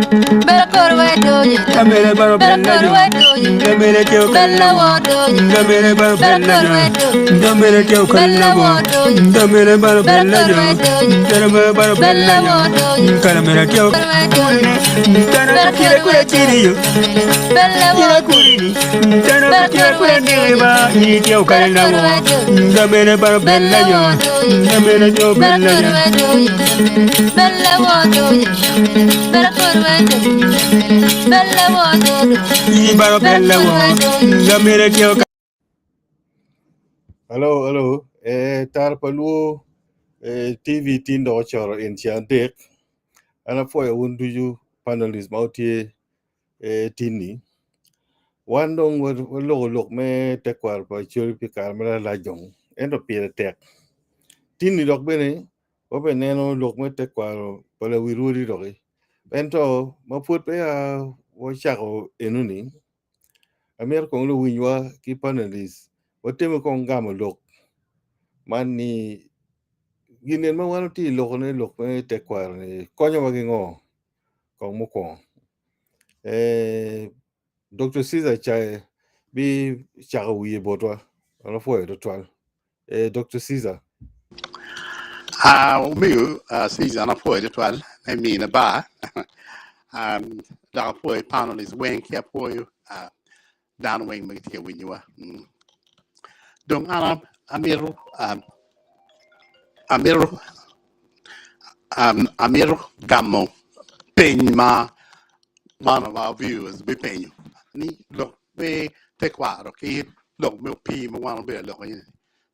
Camele baro bella Camele teo kalawo Camele baro bella Camele teo kalawo Camele baro bella Camele baro bella Camele teo Tana kira kura kiriyo Kira kurini Tana kira kura kiriba Ni teo kalawo Camele baro bella Camele teo bella Hello. Tar palu TV tindo choro in chiantek. Ana foya unduju panelist mauti tini. Wandong lok me tekwar pa churi pikar mera lajong. Endo pire tek. Tini dok bene. Wape neno lok me tekwar pala wiruri doki. Ento maput pe ya wachako enuni. Amer kong lo winywa ki panelist. Wateme kong gama lok. Mani ginen ma wano ti lok me tekwar ni konyo wagi ngo kong mo kong. Dr. Caesar chai bi chaka wiye botwa. Ano fo do twal. Dr. Caesar. Umiu Caesar na po do twal. I mean ba. Da po panel is wen kia po down wing magti winywa. Dong ana amiru Amir Gammo Peñma, one of our viewers, be Peño. Ni look, be Tekwaro, key, look, milk pea, one beer looking.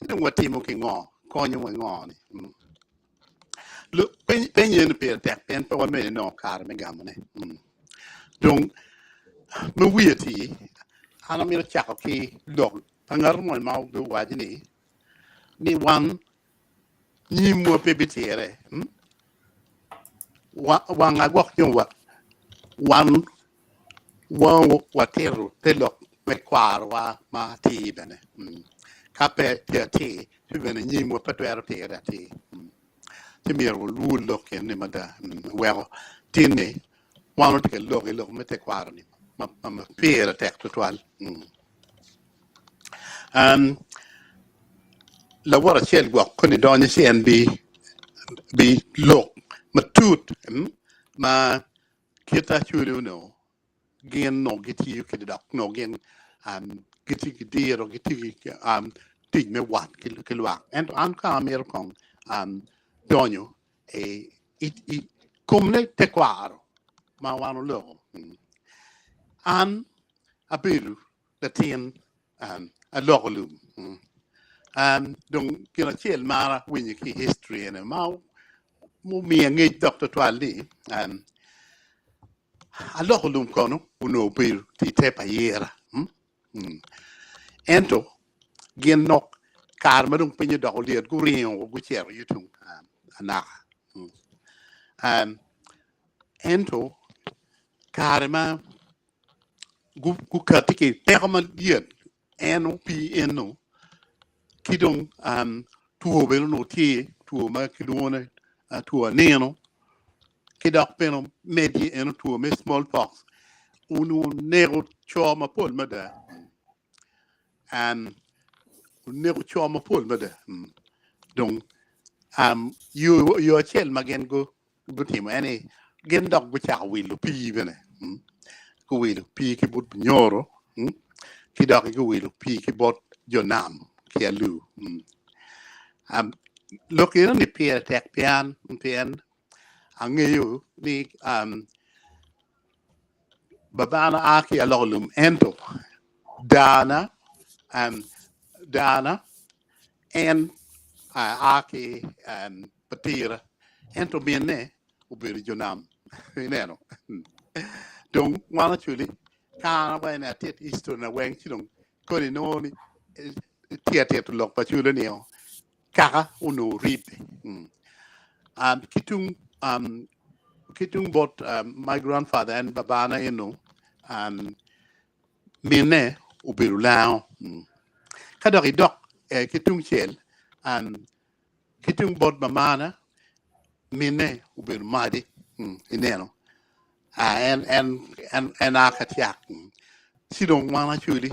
You know what Timo King on, Conyo went on. Look, Peño in the peer tap pen for 1 minute, no car, Megamone. Don't move weird tea, Anamir Chaki, look, Pangarmo and Mouth do Wajini. Ni one, ni more baby tear. One I walk you what one whatever they look Tekwaro ma tea bene. Cape tea, even a new more petuar tea that tea. Timir will rule look in the mother. Well, Tinny, one take a look me Tekwaro. I'm a peer attack to 12. La water shell walk, couldn't don you see and be low. Ma tooth, ma kita chulu no, gen no geti you kid up no gen geti deer or geti tig me wat kilwa and anka amerikong donyo it comle tekwaro ma wano lo an abiru the tin a logolum don't get a chill mara when you keep history and a mouth. Me and Dr. Twali, a local cono, who know bill, the tape a year. Ento, gen knock, carmadum penny dog, dear green or whichever you do, Ento, carma, gukatiki, terma yet, NOPNO, kidum, tuo velo no tea, tuo macedone. To a nano, Kidak Penum, Medi and to a smallpox. Uno nero choma pull mother. And nero choma pull mother. Don't you a chill again go him any gen dog which I will pee even. Go will pee kibut nyoro. Kidak go will pee kibot your nam, Kialu. Look in the peer attack pian, Angayu, the Babana Aki alolum, Ento, Dana, and Aki and Patira, Ento Biene, Ubirijonam, Neno. Don't want to can't when I take Eastern and Wang Chidong, couldn't only theatre to look, but you don't know. Kaka uno read. Kitung bought my grandfather and Babana Mine ubirulao. Kadari dok kitung shell kitung bought mamana Mine ubirmadi ineno. and akatiak si dong wana chuli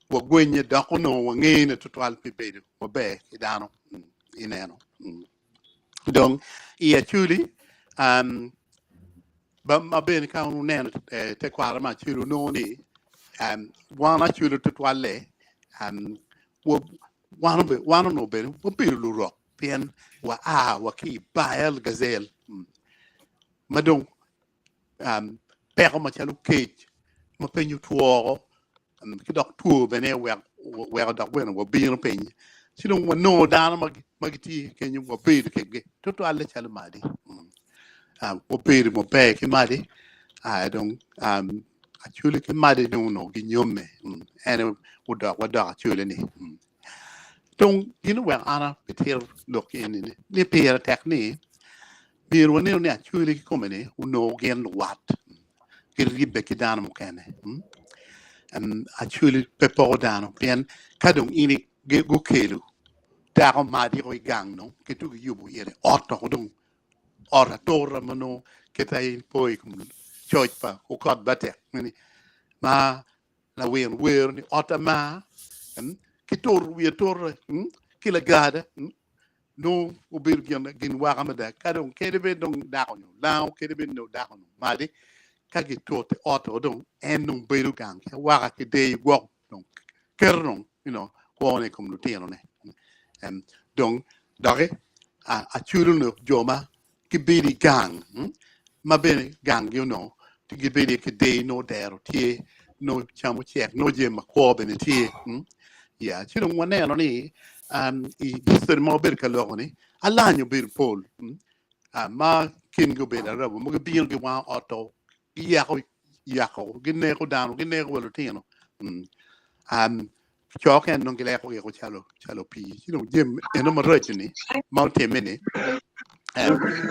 wa gwenye dako no wa ngene to twal pipedo wa be idano ineno dong ia chuli ba ma ben ka unu neno Tekwaro ma chulu no ni wana chulu to twale wa wana no be wa piru luro pien wa ki bael gazel madong pero ma chalu cage ma penyu tuoro ki dok tuo bene we dok bueno wo bin pen si no no dana magiti kenyu wo pe ke to alle chalu madi wo pe mo pe ki madi I don't actually ki madi no gi nyome ene wo dok actually ni donc we ana peter look in ni per technique bir woni ne actually come ne no gen wat ki ribe ki dana mo kene actually pepo dano pien kadong ini go kelu dako madi ko gang no ketu yubu yere otto dong ora torra mano ketai poi kum choipa ko kot bate ni ma la wer ni otama kitor wi tor kila gada no ubir gin wagamada kadong kedebe dong dako no lao kedebe no dako no madi kagi tote auto dong en nung beru gang waka ke day walk dong kernong ko ne kom lutino ne dong dage a churu no joma ki bidi gang ma bene gang to ki bidi ke day no dero tie no chamu check no je ma ko bene tie ya churu wane no ni I gister mo ber kalo ni ala nyu ber pol ma kin go bene rabo mo bi ngi wa auto yako ginne ko dano ginne ko lutino choken non gile ko chalo pi jem eno mo rechni mountain mini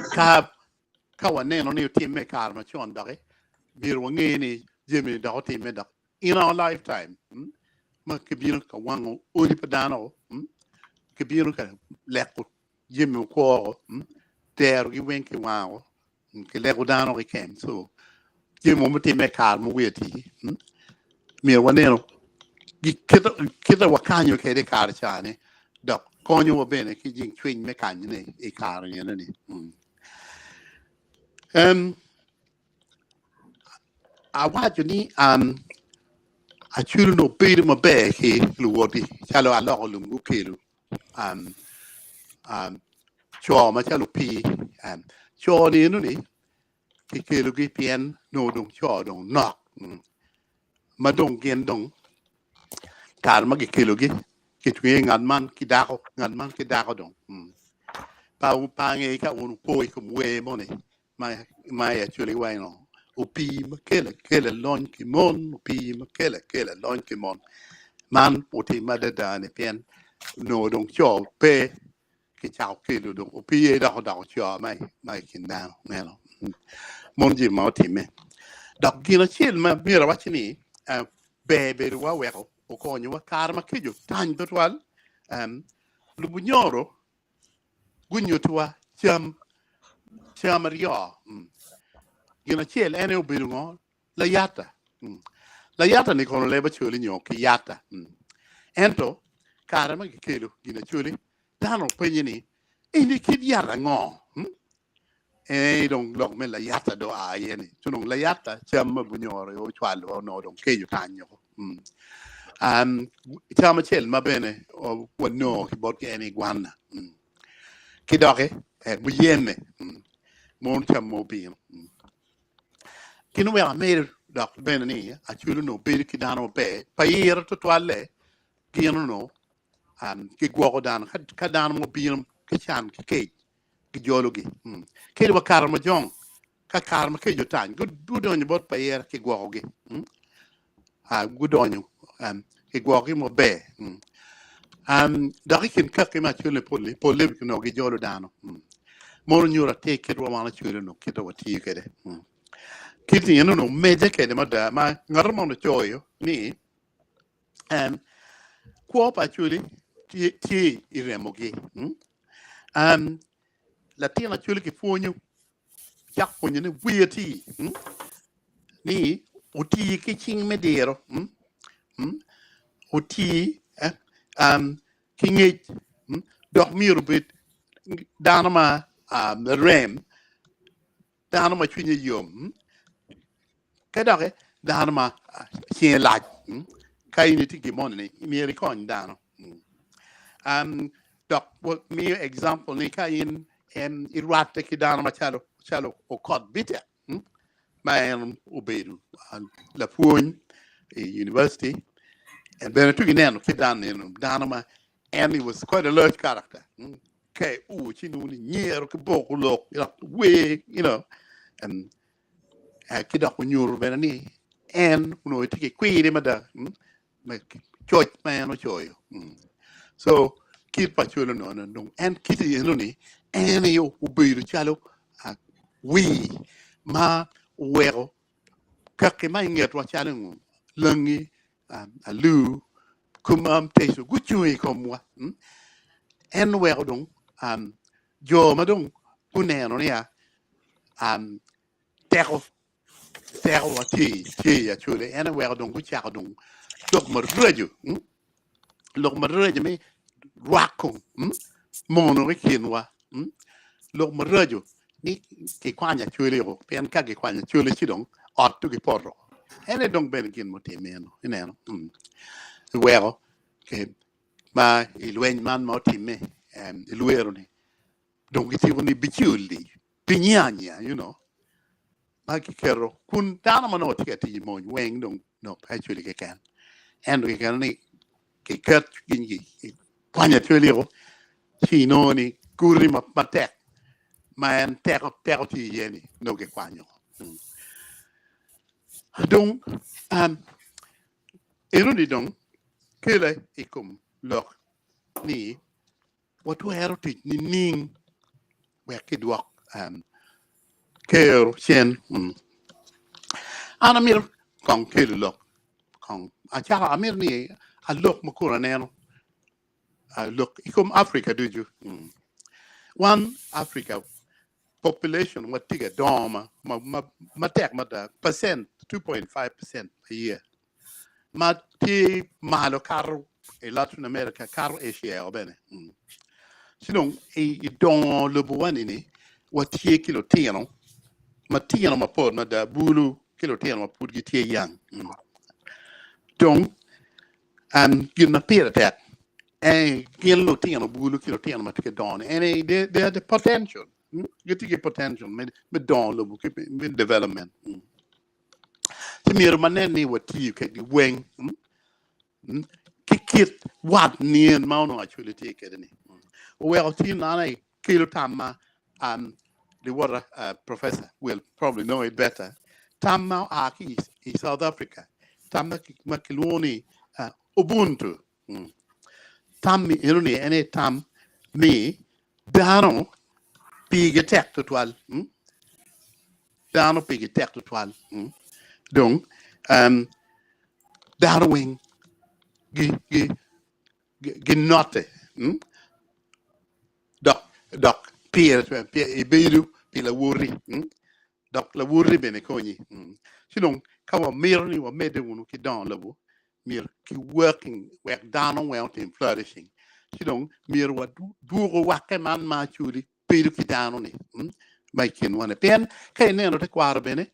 ka wane no ni timme kar ma chon dare bir wange ni jem da timme da in our lifetime ma kibir ka wango uri padano kibir ka leko jem ko ter gi wenki wango ke leko dano ki kem so je mo mti me kar mo weti mi waneno kita wakanyo ke de kar chane dok konyo wa bene ki jing twin me kanyo ne e kar ne ni a waju ni a churu no pe mo be ki Rwodi chalo a lo lu ngu kelu cho ma chalo pi cho ni no ni ki kelu gi pien no dong cho dong nok ma dong gen dong kar ma ki kelu gi ki twe ngan man ki dako dong pa nge ka un poi kum we mo ne mai actually why no o pi ma kele lon ki mon o pi ma kele lon ki mon man o ti ma da ne pien no dong cho pe ki chao kelu dong o pi e da cho mai kin da no mon ji ma ti me dok gina chil ma mira wachini bebe wa weko o konyo wa kar ma kejo tan dotwal lu bunyoro gunyo tuwa cham rio gina chil ene obirungo la yata ni kono leba chuli nyo ki yata ento kar ma kelo gina chuli tano penyini ini kid yara ngo dong lok me la yata do a yeni tunong la yata cham bunyoro o chwalo no dong kejo tanyo chama chel ma bene o wano ki bot ke ni gwana ki doke bu yeme mon cham mo bi kinu we amer dok bene ni a chulu no be ki dano be pa yero to twale kinu no ki gwo dan ka dan mo bi ki chan ki ki jologi ke wa karma jong ka karma ke jotan gudonyo bot pa yer ki gwogi gudonyo ki gwogi mo be dakikin ka ke ma chule pole no gi jolo dano moro nyura te ke ro mana chule no ke to ti ke de kiti no meje ke de ma ngarmo no choyo ni ko pa chule ti iremogi la tina chule ki fonyo chắc của những weird thì ni uti cái chinh mấy điều uti cái nghề đọc miêu bit đàn mà rem đàn mà chuyên nghiệp cái đó cái đàn mà hiện lại cái này thì cái món này mi recon đàn đọc một mi example này cái in Iraq cái đàn mà chalo o cod bit mà em ubedu la puny university and then took in cái đàn mà and he was quite a large character cái chinu ni nhiều cái bộ lộc way and cái đọc của nhiều bên này and nói thì cái quy đấy mà đó mà choi mà nó choi so kid pa choi nó nó and kid gì nó này and yo ubedu chalo we mà well các cái máy nghiệp vào cha đừng lưng lưu kumam tesu guchui komwa en well dong jo mà dong une no ya teko wa ti ya chule en well dong gucha dong lok ma reju me rakum mono ke kinwa lok ma reju ni ke kwanya chule ro pen ka ke kwanya chule chi dong ot tu ke porro ene dong ben kin mo te meno ene no well ke ma ilwen man mo te me iluero ni dong ke ti ni bichuli pinyanya ma ke kero kun dana mo no te ti mo weng dong no actually ke kan and ke kan ni ke kat kin ki kwanya chule ro chi no ni kuri ma patek man teko ti yeni no ke kwanyo donc erudi donc kele ikum lok ni watu eroti ni ning we kidwak kero chen anamir kong kele lok kong acha amir ni a lok makura neno a lok ikum Africa do you one Africa population what tiga doma ma tek ma da percent 2.5% a year ma ti malo caro e Latin America caro Asia bene sinon e don le buani ni what ti kilo tiano ma pod ma da bulu kilo tiano ma pud gi yang donc gin na pera tek e kilo tiano bulu kilo tiano ma tek don and they have the potential you think potential med don lo bu med development timir maneni wati ke di weng kikit wat nien mauno actually take it ni well tin nai kilo tamma the water professor will probably know it better tamma aki in South Africa tamma makiloni ubuntu tammi ironi ene tam mi dano pige tek total dano pige tek total donc dano wing gi note doc pier e beru pila wuri doc la wuri bene koni sinon kawa mirni wa mede wonu ki don labo mir ki working work down well in flourishing sinon mir wa duro wake man ma chuli peru ki dano ni mai kin wana pen kay ne no Tekwaro bene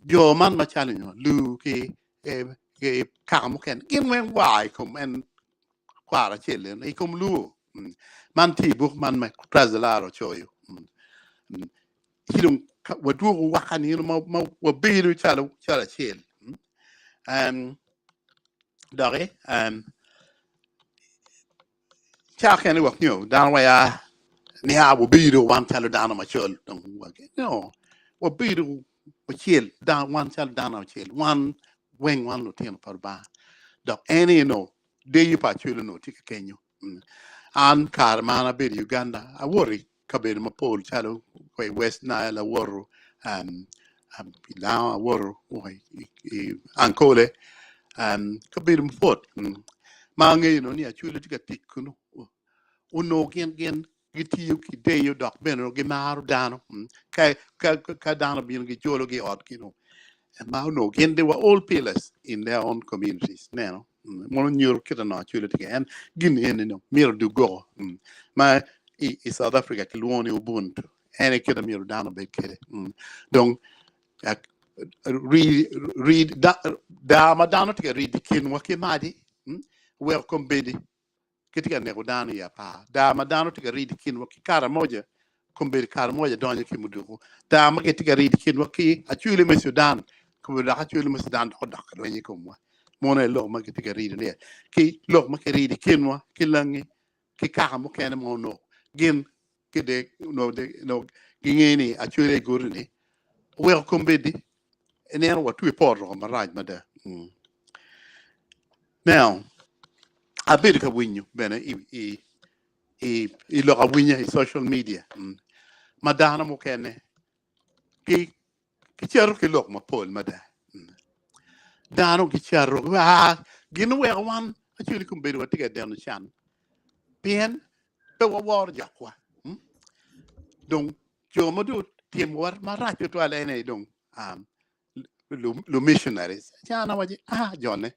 jo man ma challenge lu ki ke kamo ken kin wen wai kom en kwara chele e kom lu man ti bu man ma trazalaro choyo hidum wa duro wakani ma wa beru chala chele dare cha ken wak nyo dan wa ya ni ha wo beru wan chala dan ma chol no wo beru wo chel dan wan chala dan ma chel wan wen wan no ten par ba dok any de you pa chulu no tika kenyo an kar mana be Uganda a worry kabel ma pol chalo ko West Nile a worro la worro ankole kabel ma pot ma ngi no ni a chulu tika tikuno uno gen gitiyo kileyo dok beno gimaru dano ka dano bino gicholo gi ot kino no again they were all pillars in their own communities now mono nyur kita no chulo tige and gin no mir du go ma i South Africa kilwoni ubuntu ene kita mir dano be kede donc read da madano tige read kin wakimadi welcome bedi kitika nego dano ya pa da madano tika read kin waki kara moja kumbiri kara moja donja kimuduku da ma kitika read kin waki achuli me Sudan kumbiri achuli me Sudan hodak wenye kumwa mona lo ma kitika read ne ki lo ma ki read kin wa ki langi ki kara mo kene mo no gin kide no de no gingeni achuli gurni welcome bedi ene wa tu porro ma raj mada now a bit ka winyu bene i lo ka winya i social media madana mo kene ki chero ki lo ma pol mada dano ki chero ginu we wan actually kum bedo tiga den chan bien be war jakwa donc jo modu tim war mara to ala ne donc lo missionaries chana waji jonne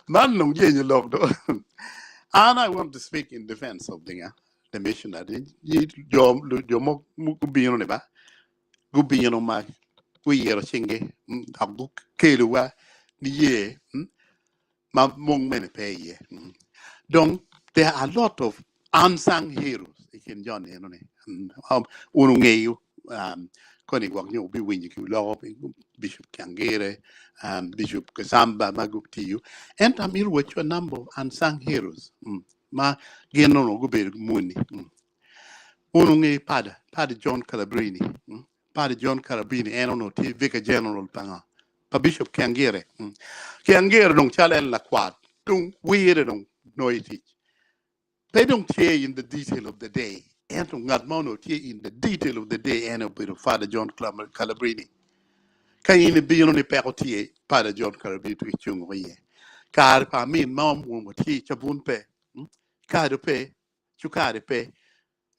man no je lo do. And I want to speak in defense of the missionary. Yo gubino ne ba gubino ma kuyero chinge abu keluwa ni ye ma mong mene pe ye. Donc there are a lot of unsung heroes in John ne unu ngeyu koni gwagno bi winyi ki lo Bishop Kangere Bishop Kasamba Maguptiyu and Amir which a number of unsung heroes ma geno no go be muni unu nge pada John Calabrini eno no ti Vicar General panga pa Bishop Kangere dong chalen la kwat tung weird dong no iti they don't care in the detail of the day and ngat mono tie in the detail of the day and of Father John Calabrini kayin bi no ni perotie Father John Calabrini tu chung ye kar pa min mom mo ti chabun pe kar pe chukare pe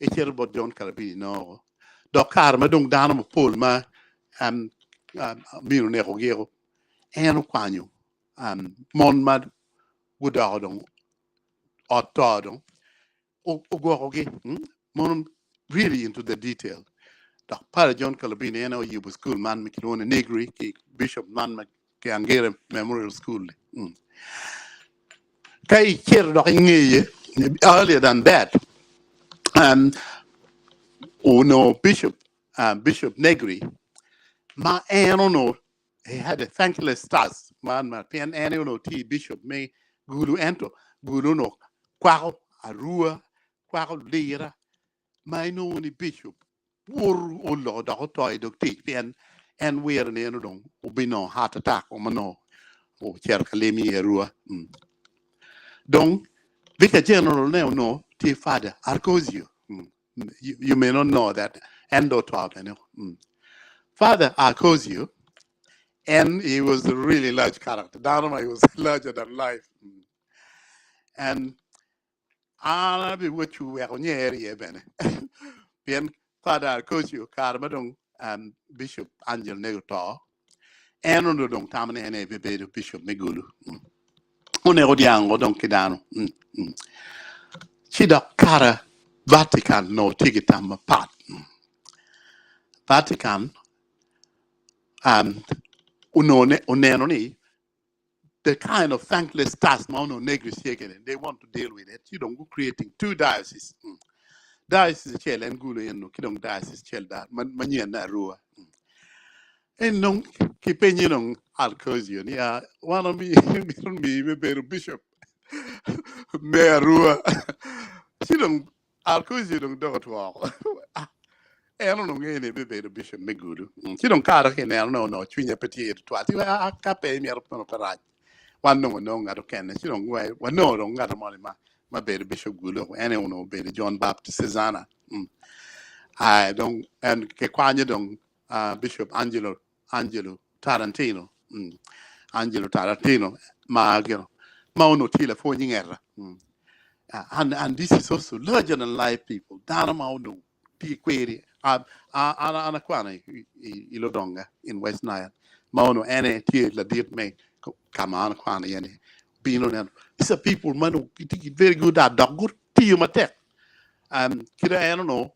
e cher John Calabrini no do kar ma dong dano mo pol ma mino ne rogero eno kwanyo mon mad gudadong otodong ogoroge mon really into the detail. Para John Calabrini eno you school man mikilone negri ki Bishop man ki Angere Memorial School kai cher do ngeye earlier than that Bishop Negri ma eno no he had a thankless task man ma pen eno no ti Bishop me gulu ento gulu no kwao arua kwao lira ma no ni Bishop wor o lo da ko toy dok ti pen en wer ne no dong ubino heart attack o mano o cher kalemi erua donc Vicar General no ti Father Arcosio you may not know that endo talk Father Arcosio and he was a really large character. Down he was larger than life. And I'll be what you were on your area, Bene. Bien, Father Arcosio, Carmadong, and Bishop Angel Negotor, and on the Dong Taman and a Bishop Megulu. Uneodiango Donkidano. Chida Cara Vatican no tigitam apart. Vatican unenoni the kind of thankless task Mauno Negri they want to deal with it. You don't go creating two dioceses. Diocese Chel and Gulu and Kidong Diocese Chel that Mania Narua. And no keeping you know Alcosio. Yeah, one of me better Bishop Merua. She don't Alcosio don't do it well. I don't know any baby Bishop Meguru. She don't care again. I don't know. Twinya Petit Twati. I can't pay me up on a parade. One no, I don't can. She don't go. One no, don't got a money. My baby Bishop Gulo. Anyone know baby John Baptist Cesana. I don't. And Kekwanya don't. Bishop Angelo Tarantino. Angelo Tarantino. Ma Mauno Tila Foning error. And this is also larger than life people. Dana Maudu, P. Query, Anakwana, Ilodonga in West Nile. Mauno, Anne, Tia, La Diet May, Kamana Kwana, Yanni, Bino. These are people, Manu, very good at dog, good tea, Matek. Kida, I don't know,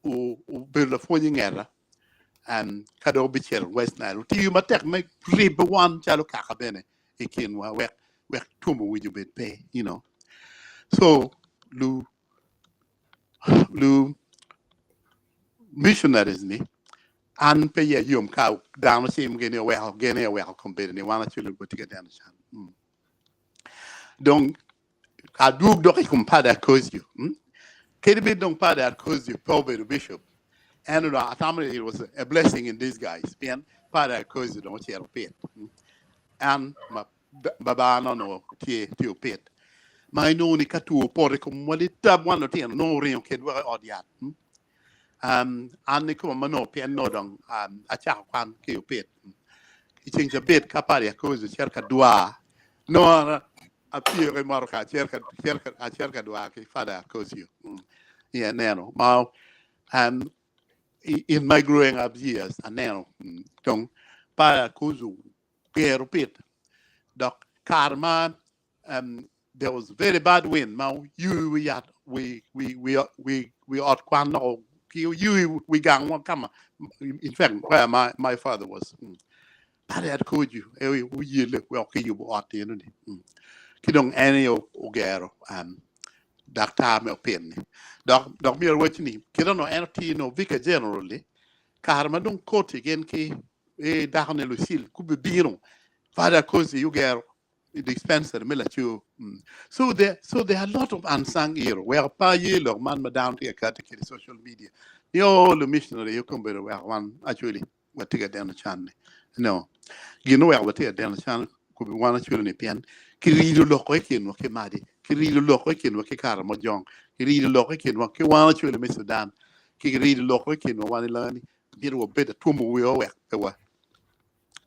who build a phone era. Kado Bichel, West Nile. Tea, Matek, make rib one Chalukaka Bene, a kin, where Tumu will you be pay, you know. So, Lu missionaries ni an pe ye yum ka down sim gene well compare ni wana chulu go tiga dan chan donc ka dug do ko pada cause you kedi be donc pada cause you probably the bishop and it was a blessing in disguise bien pada cause you don't share pet and ma baba no tie pet my no ni ka tu por ko wali tab wana tie no rin kedwa odiat and the common piano dong a chakwan pit. He changed a bit capari a cause cerca dua. No appear in Marca, cerca dua, father cause you. Yeah, nano. Now, in my growing up years, a nano, dong, para kuzu, piero pit, doc, karma, there was very bad wind. Now, we ought quano. We gang one come. In fact, where my father was. I had called you. We look well, you bought the end. Kidong any ogero, Doctor Mel Penny. Doc me watching him. Kidon no anti no vicar generally. Karma don't court again, down in Lucille, could be Bino. Father Cozy, you get the expense military. So there are a lot of unsung heroes. Where pa yellow man down to a category social media. The missionary you come better where one actually what take down the channel. No. You know where what take down the channel could be one actually pen. Kirido Lokokin Wakimadi, Kirido Lokokin Wakikaramo Jong, Kirido Lokokin Wakiwan actually Mr. Dan, Kirido Lokokin one learning, get a better tumu we all work.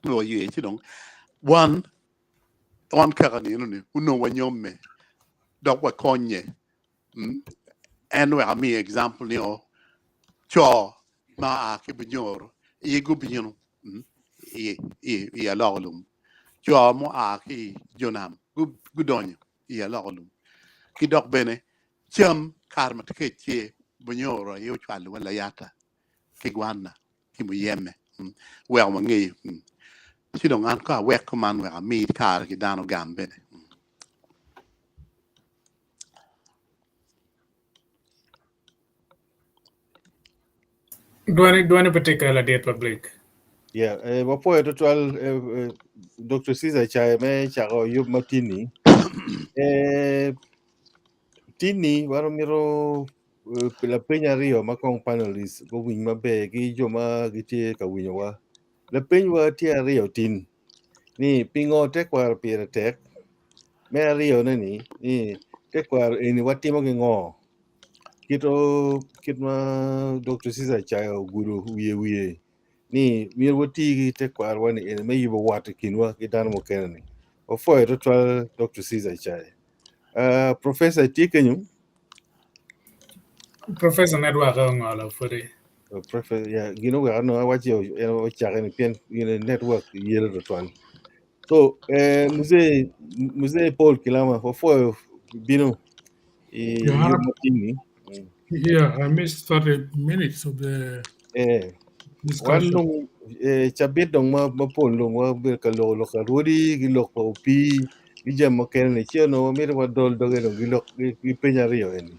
No, you know. One carani, you know, when you're me, dog what conye, and where me example, you know, chaw, ma kibinyor, ye gubino, ye a lolum, chaw mo aki, jonam, good on you, ye a lolum. Kidok bene, chum, karma take bunyor, you child, when la yata, kiguana, kimuyeme, well, mangi. She don't anka work command where I meet car get down Uganda. Do any particular date public? Yeah, before total Dr. Caesar Chai me charo yub matini. Tini waromiro la peña rio makong panelist go wing mabe gi joma gitie ka winyowa. La peñwa tia rio tin. Ni pingo tekwar pira tek. Me rio ni tekwar ini watimo ngo. Kitma Dr. Caesar Chai guru wiye. Ni mirwati tekwar wani ini me yibo wata kinwa kidan mo kenani. Before total Dr. Caesar Chai. Professor Tikenyu. Professor Network ngala furi. Professor, yeah, you know, I know what you network year one. So, Muse Paul Kilama for Bino, you Martini. Yeah, I missed 30 minutes of the discussion. One chabit dong ma Paul long wa berkalo loka Rwodi gilok pa upi gijam makan ni chino mir wa dol dogero gilok gipenya rio eni.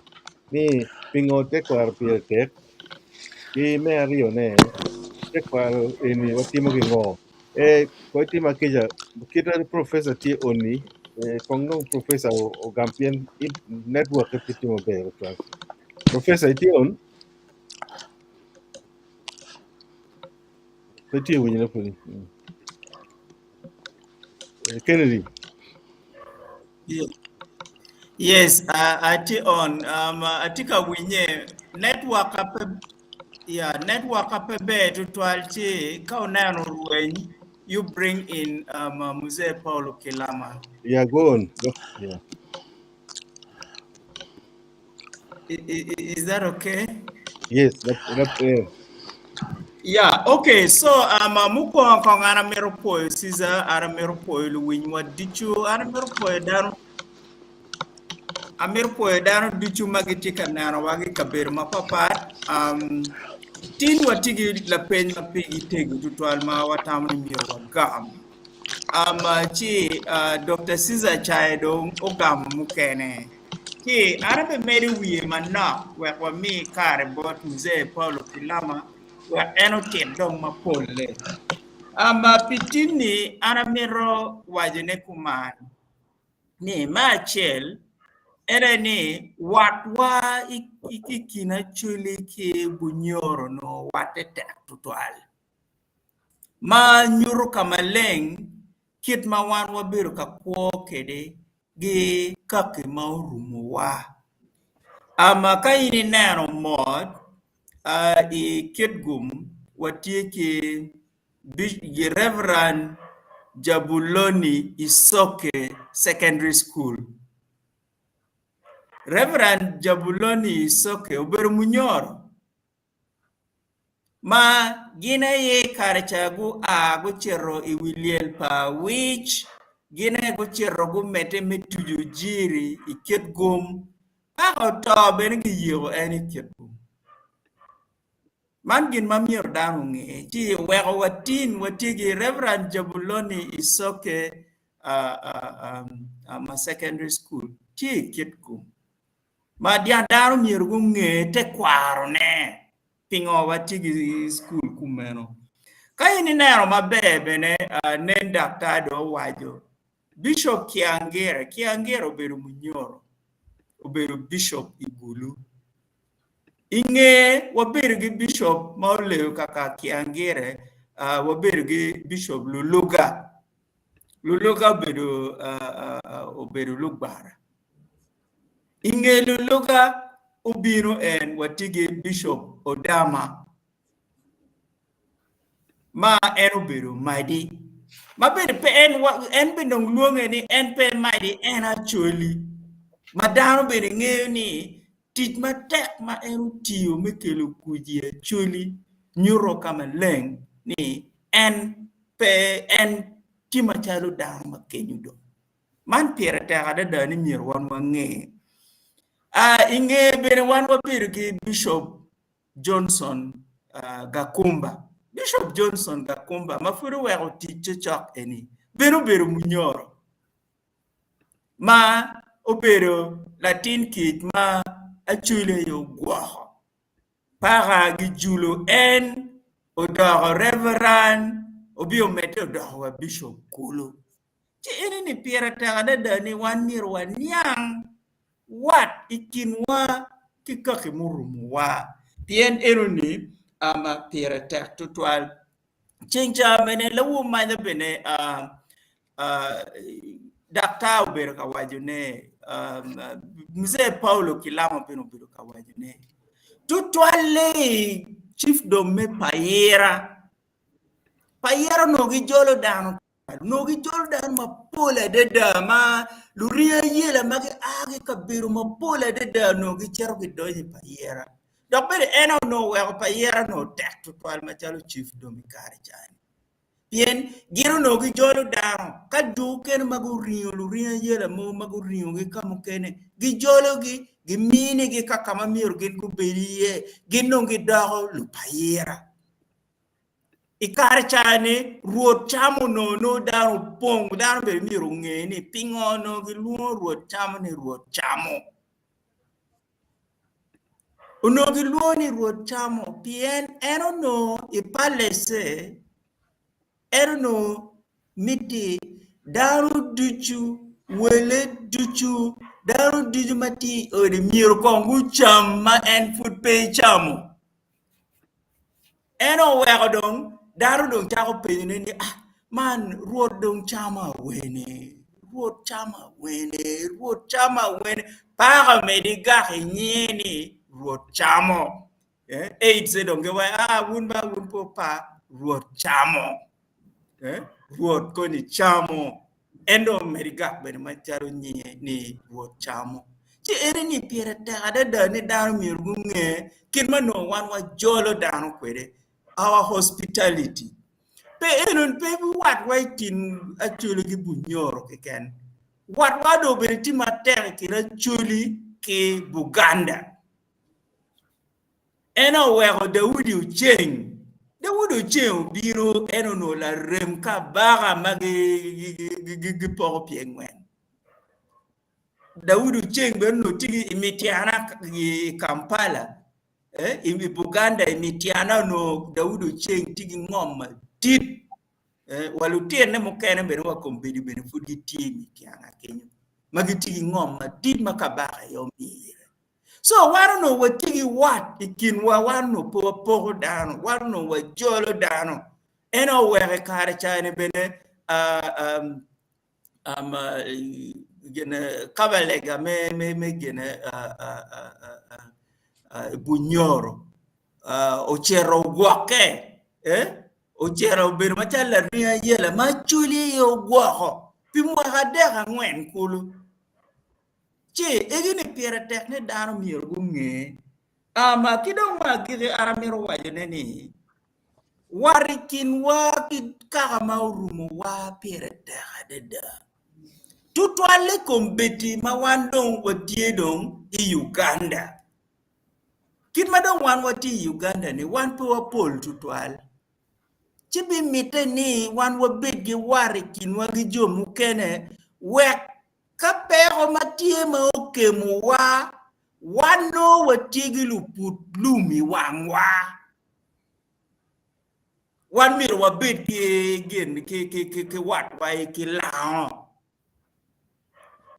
Ni pingo tek war pia tek. Ki me rio ne. Tekwaro ini watimo ngo ko tima keja kita professor ti oni kongno professor o Gambian network pitimo be professor ti on peti wini puli Kennedy. Yes, ati on atika winye network up. Yeah, network up a bed to 12 kaunano ruwen you bring in Muse Paulo Kilama. Yeah, go on. Go. Yeah. Is that okay? Yes, that's Yeah, okay. So muko kong ana mero po siza ana mero po luwin wa dichu ana mero po dano amir po dano dichu magiti kanana wagi kabir mapapat tin watigi la pen ma pigi tegu tutwal ma watam ni miro wa gam chi Dr. Caesar Chaido ogam mukene ki arabe meri wiye manna wa mi kare bot mzee Paulo Kilama wa eno tien dong ma polle pitini aramiro wajene kuman ni machel ere ni watwa ikikina chuli ki bunyoro no watete tutwal ma nyuru kamaleng kit ma wan wabiru ka kwo kede gi kaki ma urumu wa ka ini nero mod i kit gum watie ki Reverend Jabuloni Isoke Secondary School. Reverend Jabuloni Isoke oberu munyor. Ma gina ye karachagu gu chero i wiliel pa which gina gu chero gu mete metuju jiri i ket gum ako to ben gi yo any ket gum. Man gin mamir danu nge ti wego watin watigi Reverend Jabuloni Isoke ma secondary school ti ket gum. Ma dia danu mir gu nge Tekwaro ne pingo watigi school kumeno. Kaya ni nero mabebe ne nenda tado wajo. Bishop Kiangere oberu munyoro. Oberu Bishop Igulu. Inge waberu gi Bishop mauleu kaka Kiangere waberu gi Bishop Luluga. Luluga oberu Lugbara. Inge Luluga ubiru en watigi Bishop Odama. Ma en ubiru Mighty. Ma bede pe en binong luonge ni en pe Mighty en Acholi. Ma dano bede ng'eyo ni tich matek ma en utiyo mekelo kuji Acholi nyuro kama leng ni en tima chalo dano ma kenyudo. Man piere teka dada ni mier wan wang'e. Inge bede wan wabiru ki Bishop Johnson Gakumba. Bishop Johnson Gakumba mafuru wego tiche chok eni beru munyoro ma oberu Latin kit ma achule yo gwaho para gi julo en odogo Reverend obio mete odogo Bishop Kulu ti eni ni piera tagada dani wan mir wan yang wat ikinwa kikaki murumu wa tien eroni ama piera tak tutwal chincha mene lawu manya bene dakta ubero kawajune mzee Paulo Kilama peno ubero kawajune tutwale chief dome payera no gijolo dano mapola deda ma luria yela magi agi kabiru mapola deda no gichero gidoje payera donc bede eno no wego payera no tek tutwal machalo chief dome kare chani bien giro no gijolo dano ka duken magurio luria yela mo magurio gi kamukene gijolo gi mini gi kakama miru gi guberiye gino gi dago lu payera ikar chane ruot chamo no daro pong daro be miru ngeni pingono gi luo ruot chamo ni ruot chamo uno gi luo ni ruot chamo pien ero no ipalese ero no miti daro duchu wele duchu daro duchu mati ode miru kongu cham ma en food pay chamo eno wego dong daru dong chako penyo ni man ruot dong chama wene para mediga nyeni ruot chamo eight se dong ge wun po pa ruot chamo ruot ko ni chamo endo mediga bene macharo ni ruot chamo Ci erini pira da ni down mirgunge kirmano wan wa jolo down kwede our hospitality pe enon pe wat waitin actually gi bunyoro ke ken wat wado beriti mater ki actually ke Buganda eno wego Daudi Ucheng biro eno no la remka baga magi poro piengwen Daudi Ucheng berno tigi imitiana Kampala imi Buganda imitiana no Daudi Ucheng tigi ngom dit walutien ne mukene bere wa kombedi bere fudi timi kiana Kenya magi tigi ngom dit makabaga yomi so warno wa tigi wat ikin wa warno po dano warno wa jolo dano eno were kare chane bene gene kabalega me gene bunyoro ochero guake ochero bir machala ria yela machuli yo guaho pimwa hadega ngwen kulu che egini piera tekne dano mier gunge ama kidong magire aramiro wajene ni warikin wa kaka maurumo wa piera tekadeda tutwale kombeti mawandong watiedong i Uganda kit madong wan wati Uganda ni wan pe wapol tutwal chibi mite ni wan wabegi warikin wagi jomukene wek kapero matie ma okemu wa wano watigi luput lumi wangwa wan mir wabet gen ke wat wai ki lao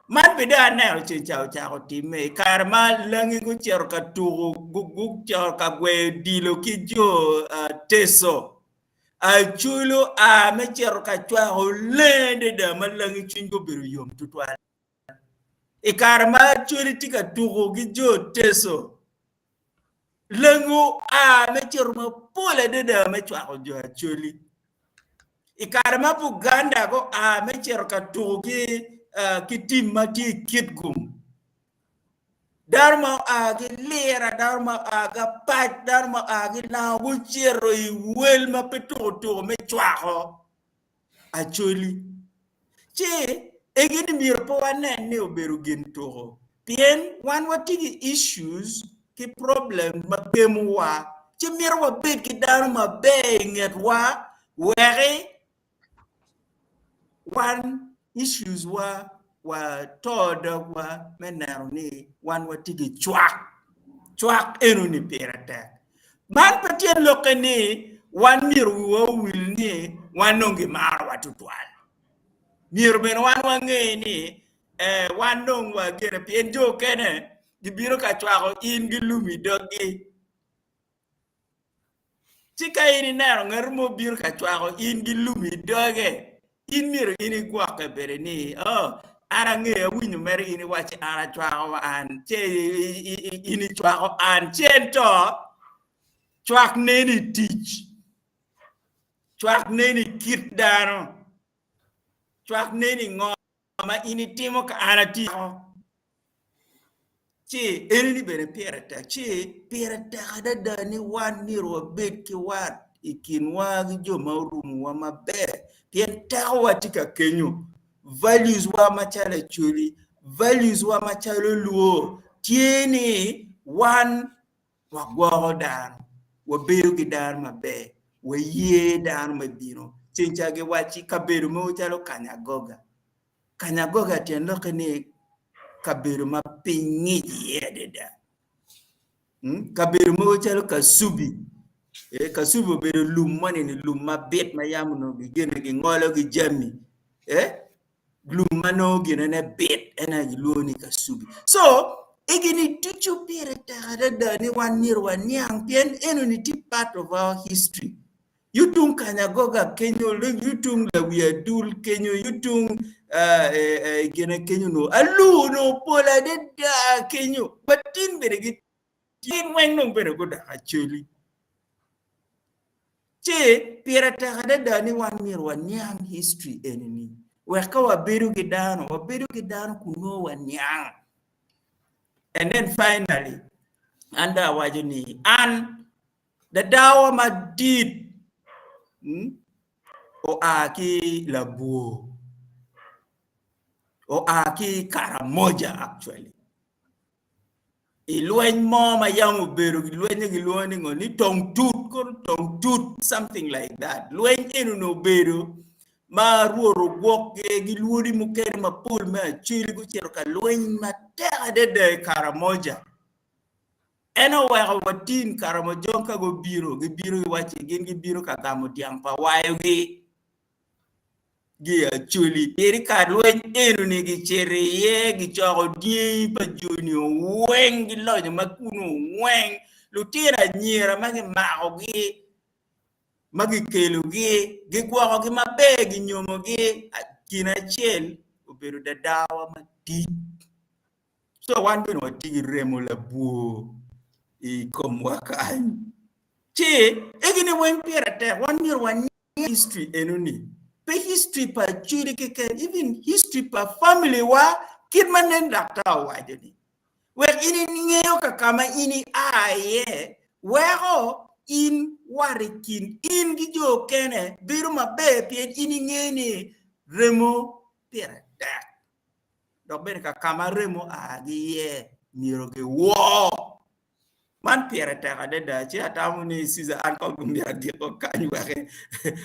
man bida na che chao time karma langi gu cher ka tu gu cher ka gwe dilo ki jo teso Acholi a me cher ka chwa ho lende da malangi chingo biru yom tutwa Ikarma churi tika tugo gijo teso. Lengu a mechirma pole de me chwa jo Acholi. Ikarma Buganda go a mechir ka tugo kitim mati kitgum. Dharma a gi lera dharma a ga pat dharma a gi na wuchero I wel ma peto me chwa Acholi. Che egin mir po wane ne oberu gin toho pien wan watigi issues ki problem magemu wa che mir wa bet ki daru ma be nget wa were wan issues wa todo wa menaru ni wan watigi chwak enu ni perata man patien lokeni wan mir wa wil ni wan nongi mar watutwal mir ben wan wange ni wan nong wa gere pien jo kene di biro ka chwago in gi lumi dogi tika ini nero ngarmo biro ka chwago in gi lumi doge in mir ini gwa ka bere ni ara nge winyu mer ini wachi ara chwago an che ini chwago an chento chwak neni tich chwak neni kit dano chwak neni ngo ma ini timo ka anati che eni bere pierata che pierata da ni wan ni ro bet ki wat ikin wa jo maurum wa mabe pien tawa tika kenyu values wa machala Acholi values wa machala luo tieni wan wa godan wa beru gidan mabe wa ye dan mabino chenchage wachi kaberu mo chalo kanyagoga tiendo kene kaberu mapingi yededa kaberu mo chalo kasubi kasubi beru lumane ni lumma bet mayamu no gene gi ngolo gi jami lumano gene ne bet ena luoni kasubi so igini tuchu pire ta ni wanir wanyang pien enunity part of our history Yutung kanyagoga Kenyo, yutung Lawi adul Kenyo, yutung gene Kenyo no alu no pola de da Kenyo, but tin beregi tin weng no beregoda Acholi. Che pirata hada ni wan mir wanyang history enemy. Weka waberu gidano kuno wanyang. And then finally, under wajuni, and the dawa ma did o aki labu o aki karamoja actually. Ilwen mo ma yamu beru ilwen ilwen ngoni tong tut something like that. Lwen inu no beru ma ruoro gwok gi luori mukere ma pul ma chiri ku chero ka lwen ma de karamoja. Eno wa watin karamojon ka go biro wachi gin gi biro ka gamo diampa wayo gi Acholi eri ka lwen enu ni gi chere ye gi chogo di pa juni weng gi lojo makunu weng lutira nyira magi mao magi kelo gi gwago gi mabe gi nyomo gi kina chel obedo da dawa mati so wan bino tigi remo la buo I komwa kan che egini wen pera te wan mir wan history enuni pe history pa chiri ke even history pa family wa kidmanen dakta wajeni we ini ngeyo ka kama ini aye wero in warikin in gijo kene biru mabe pien ini ngeni remo pera te dok ben ka kama remo agiye miro ke wo man piere terra de da ci atamuni sisa an ko gum ya di ko kañ waxe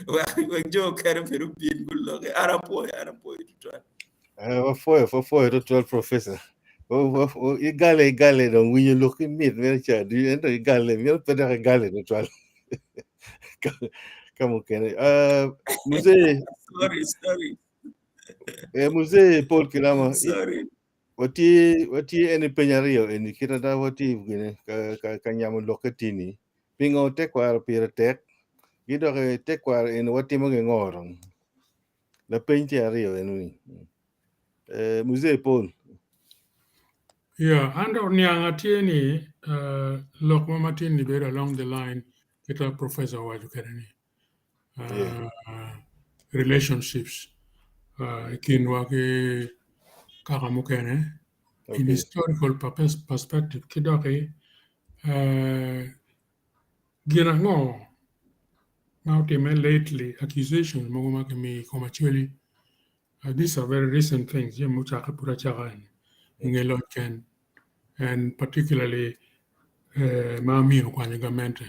wa jo kere feru bin gullo arapo to for to professor igale don winyo loki mit mer cha du ento igale mi pedere igale to twal kamo kene musée sorry musée Paul Kilama sorry wati eni penyario eni kita da wati gine ka nyamu lokatini pingo Tekwaro pira tek gido ke Tekwaro en wati mo ngorong la penti ario eni musée Paul Yeah, and on Yangatieni, Lokmamatin debate along the line, kita Professor Wajukereni. Relationships, Kinwaki Karamukene, in historical perspective, Kidaki, Ginango, Mautime lately, accusations, Mogumakami, Komachuli, these are very recent things, Yamuchaka Puracharan, Ingelotken, and particularly Mami Kwanyagamente.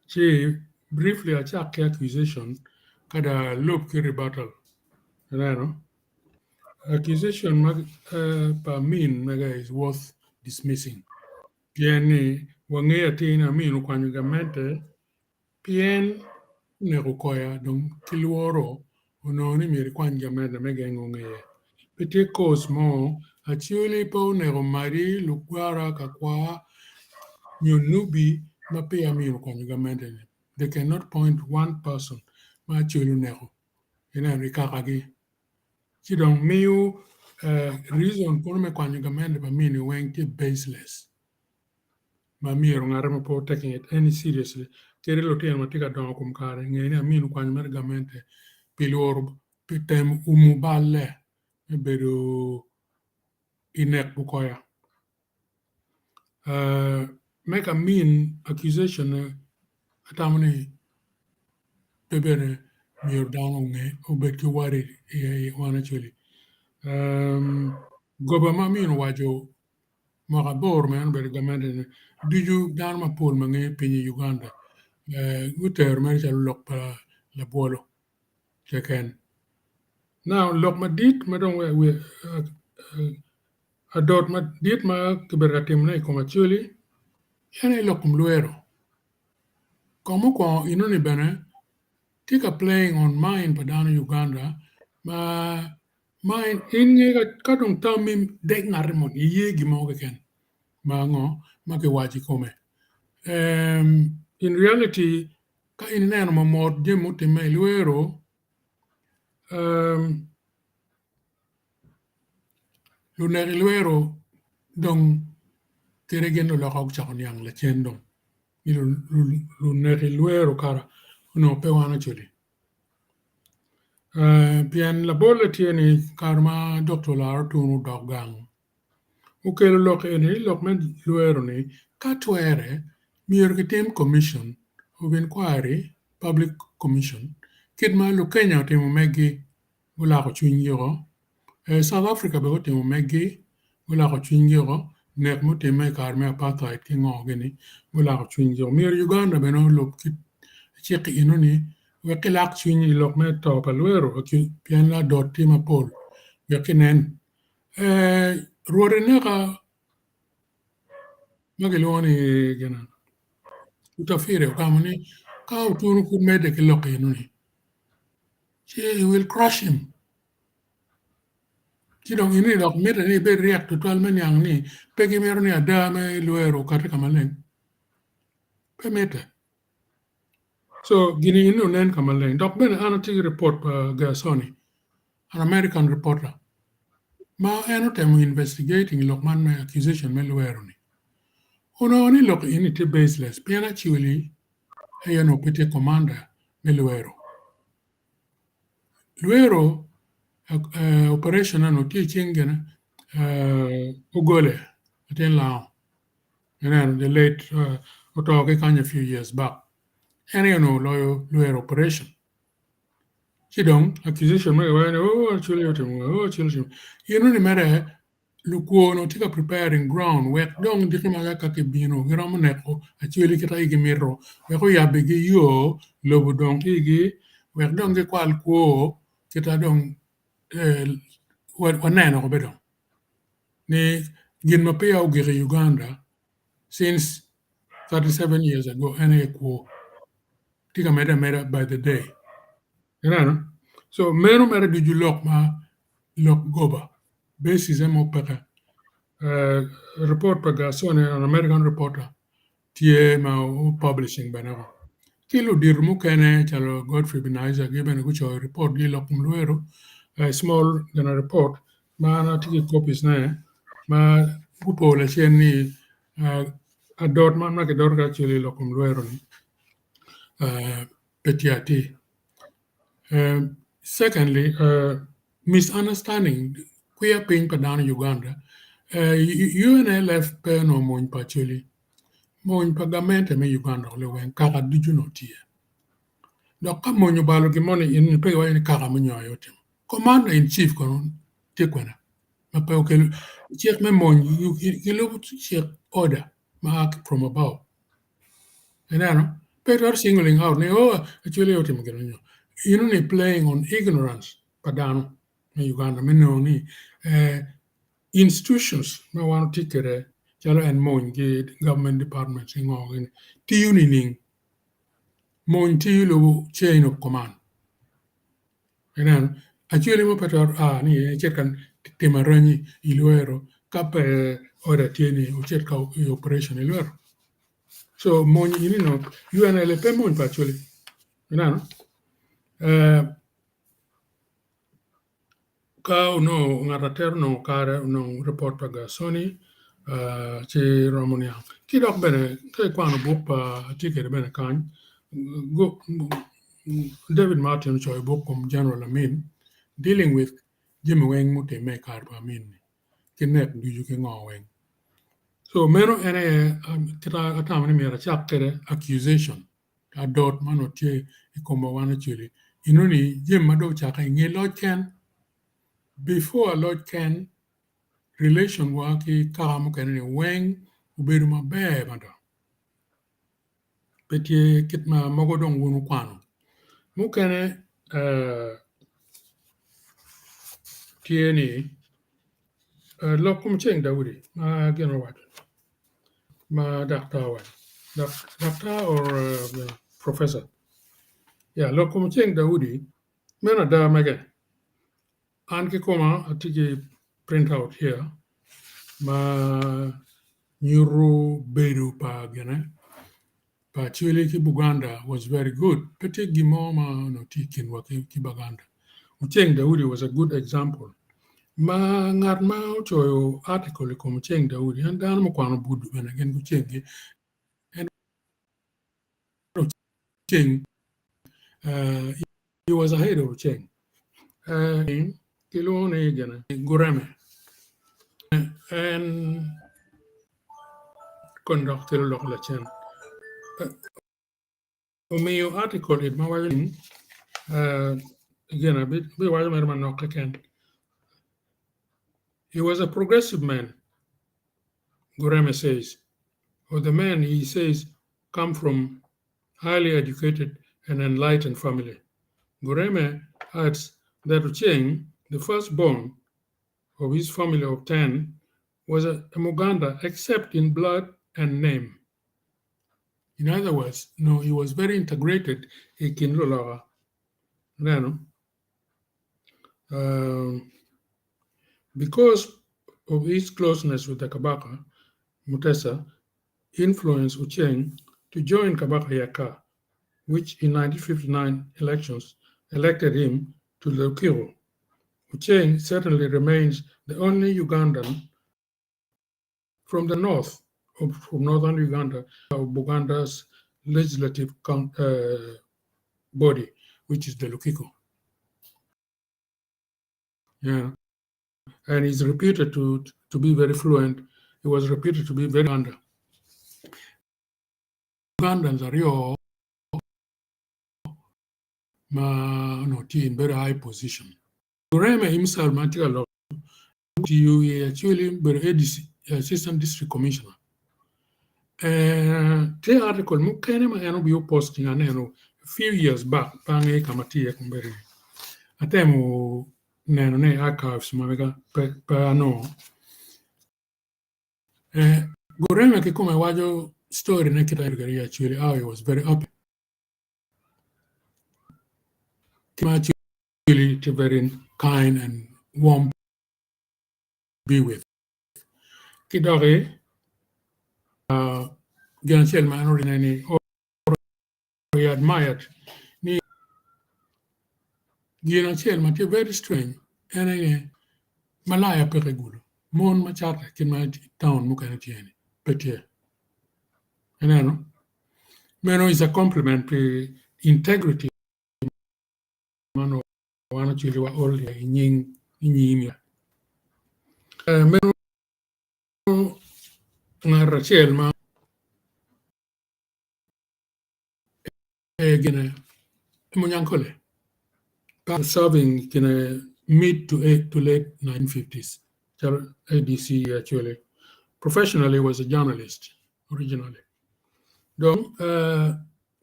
She briefly attacked accusation, kada loop ki rebuttal. Accusation pa mean mega is worth dismissing. Pieni wangea tina minu Kwanyagamente, pien nerukoya dong kiluoro unoni miri Kwanyagamente mega ngongeye. Pete cause mo Acholi po neromari lukwara kakwa nyunubi mape amino Kwanyagamente. They cannot point one person ma Acholi nero. Ina rikakagi. Chidong miu reason por me Kwanyagamente pa mini wengti baseless. Ma miro ngarama po taking it any seriously. Keri lotian matika dongo kumkare. Ngeni amino Kwanyagamente pilor pitem umubale. Beru inek bukoya. Make a mean accusation atamani bebere mir down nge obeki wari wana chuli. Gobama mean wajo maka bor man bergamande diju down ma pol mange pinyi Uganda. Guter man lok pa la bolo cheken. Now lok ma dit madong we adot ma dit ma kiberatim na ikomachuli yana lokum luero. Komu ko inoni bene tika playing on mine padana Uganda ma mine inye kadong tamim dek ngarimon iye gimo ken ma ngo ma ke waji kome. In reality ka ineno ma mod jemuti me luero luneri luero dong keregendo la kok chakon yang la chendong luneri luero kara no pe wana chuli. Pian la bola tieni karma Dr. Lar tunu doggang. ukelo lok ene lok men luero ni katwere mier ke tem commission of inquiry public commission kid ma lo Kenya timo megi wala ko chunyiro South Africa be timo megi wala ko chunyiro nek mo timo karme apartheid ki ngogeni wala ko chunyiro mier Uganda be no lo kit chiki inoni we kilak chunyi lok me to paluero ki pianla dot tima pol yakinen Rwodi I magiloni gena utafire kamani ka utunu kumede kiloke inoni she will crush him kidong ini lok meta ni be react to 12 men yang ni pegi mero ni adame luero kata kamaleng pe meta so gini inu nen kamaleng dok ben anati report pa Gasoni an American reporter ma eno investigating lok man me accusation me luero ni uno ni lok ini te baseless piana chiwili ayano pete commander me luero operation ano tie chingena ugole aten lao the late otoke kanya a few years back Luero operation chidong accusation me actually ni mere lukuono tika preparing ground wek dong dikima ka ke bino giram neko actually kita igi miro weko yabe gi yo lobo dong igi wek dong ge kwal ko kita dong waneno ko bedong ni gin mapia ugiri Uganda since 37 years ago ene ko tika mera by the day so mero du lok goba basis emo peka report pa Gasoni an American reporter tie ma publishing banako kilo dirmu kene chalo Godfrey Binaisa given kucho report di lokum luero small gonna report ma na tiki copies na ma pupo le cheni adot man na ke dor ka chili lokum luero ni petiati secondly misunderstanding kuya ping padana Uganda UNLF pe no mon pa chili mon pa gamente me Uganda le wen kaka dijuno tie donc comme mon balo ki mon in pe wa ni kaka mo nyoyo tim commander in chief kono tekwena ma pe o ke chief me mon you lo chief order ma from above Peter singling out actually otim geno ni playing on ignorance padano me Uganda me no ni institutions me wan tikere chalo en mon gi government departments ngogin tiuning mon lo chain of command actually mo Peter ni chekan temarani iluero kape ora tieni ucheka operation iluero so mon no UNLP mon actually ka no ngarater no kare no report pa Gasoni ci Romonia ki dok bene ke kwano book pa tikere bene kan go David Martin choy book General Amin dealing with Jimmy Weng mute me kar pa Amin kinet du ju ke ngoweng so mero ene kita atamani mera chapter accusation adot manotie ikombo wana chili inoni Jim mado chaka nge Lord Ken before Lord Ken relation waki karamu kenene Weng uberu mabe mado petie kitma mogodong wunu kwano mukene tieni lokum cheng Dawudi ma geno wat ma doctor or professor lokum cheng Dawudi mena da mege anki koma atiki print out here ma nyuru beru pa gene pa chile ki Buganda was very good pete gimoma no tikin wa ki Baganda Ucheng Dawudi was a good example ma ngat ma choyo article ko Ucheng Dawudi and dan mo kwano budu ben again Ucheng and Ucheng he was ahead of Ucheng kilone gene gurame and conducted a local chen. Your article in my again a bit he was a progressive man, Gureme says. Or the man, he says, come from highly educated and enlightened family. Gureme adds that Ucheng, the firstborn of his family of 10, was a Muganda except in blood and name. In other words, no, he was very integrated in Kinrolawa. Because of his closeness with the Kabaka, Mutesa influenced Ucheng to join Kabaka Yaka, which in 1959 elections elected him to the Kiro. Ucheng certainly remains the only Ugandan from the north, from northern Uganda, of Buganda's legislative body, which is the Lukiko. Yeah. And he's reputed to be very fluent. He was reputed to be very under. Ugandans are all in very high position. Gureme himself, he actually assistant district commissioner. The article be posting a few years back, pange kamati ya kumbere. Atemu ne archives mavega no. Gureme kikume wajo story nekita actually how he was very happy. Actually very kind and warm to be with. Kidore Ganchel Manorinani or he admired ni Ganchel Mate very strange and Malaya Peregulu. Mon Machata can my town Mukanatiani. Petia. And I know. Meno is a compliment to integrity. Mano actually were all in Yimia. Meno Rachel Ma Gene Munyankole. Serving in mid to late 1950s. ADC actually. Professionally was a journalist originally. Donc,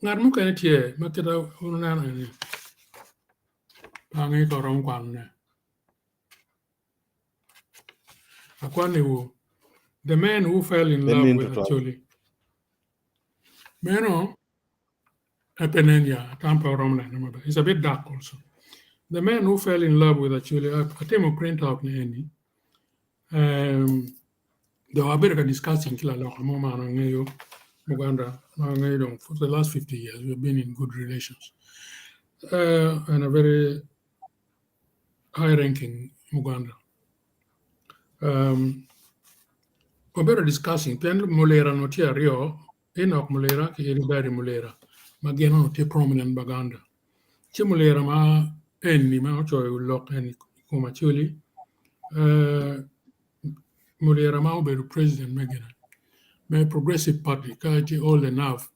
ngarmuka etie makita unana ni pangi korom kwanne. Akwani the man who fell in love with Acholi. Meno Epenenia, Tampa Romna, it's a bit dark also. The man who fell in love with Acholi, I think I print out any. There were a bit of a discussion kila Moma and Uganda, for the last 50 years, we've been in good relations. And a very high-ranking Uganda. We're better discussing. Pen Mulera notia Rio, Enoch Mulera, Kiribari Mulera, Mageno notia prominent Baganda. Chimulera ma enni ma choy lock and Kumachuli. Mulera ma be president Megana. My progressive party, Kaiti old enough.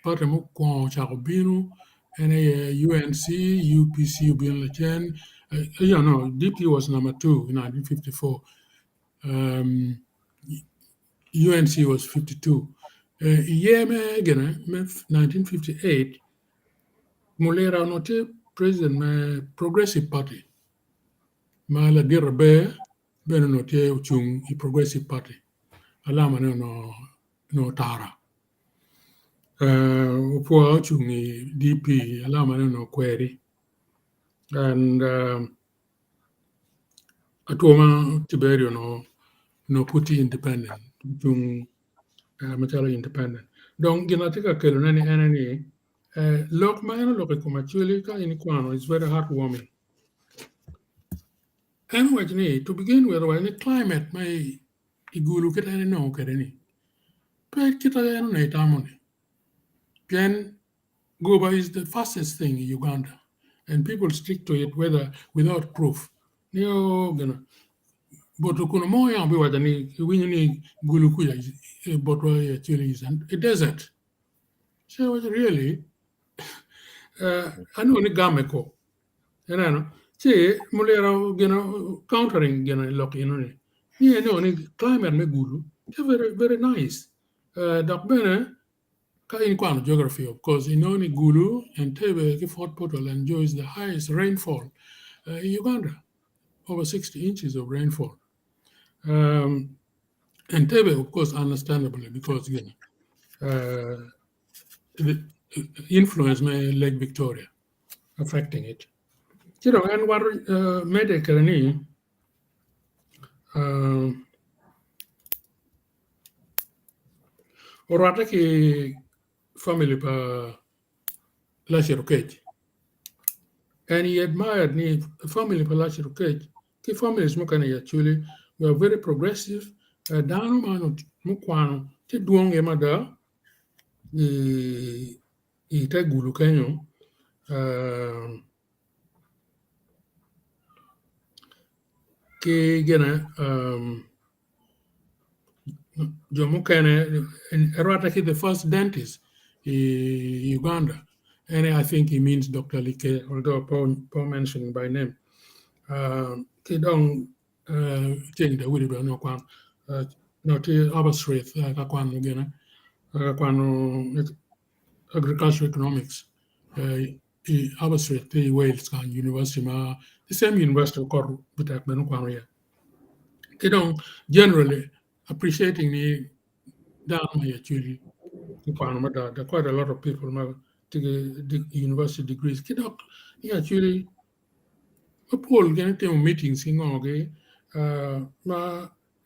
Party Mukon Chakobino, and UNC, UPC, Ubin DP was number 2 in 1954. UNC was 52. Again, 1958, Mulera note president my progressive party. Mala Dirabe, Benote Uchung, progressive party. Alama no Tara. Upua Uchung, DP, Alama no Query. And Atoma Tiberio no Puti independent. Jung Matala independent. Donc, Ginatika Kelunani enemy. Look, my look at Kumachulika in Kwano is very heartwarming. Anyway, to begin with, when the climate may look at any no any. But Kitayano Tamoni. Pian Goba is the fastest thing in Uganda, and people stick to it whether without proof. But kuno mo yang bi wajani winni gulukuya but actually is a desert. So it was really anu ni gameko. Che mulera countering lock ni climate me gulu. Very very nice. Dak bene ka in kwano geography of course ni gulu and Tebe ki Fort Portal enjoys the highest rainfall in Uganda, over 60 inches of rainfall. And Tebe, of course, understandably, because the influence may Lake Victoria affecting it. And what medical ni orata ki family pa Lashiru Cage. And he admired the family pa Lashiru Cage. Ki families mukana actually were very progressive. Dano mano mukwano ti duong emada ite gulu kenyo ki Jomo Kene Erataki, the first dentist in Uganda. And I think he means Dr. Like, although Paul mentioned by name. Kidong change the Willie no Kwan, not Aberystwyth, Kakwan again, agricultural economics. Aberystwyth, Wales, University, the same university called Bitak Benukwan. Kidong generally appreciating the down actually there are quite a lot of people take the university degrees. Kidok actually a poll getting meetings in ma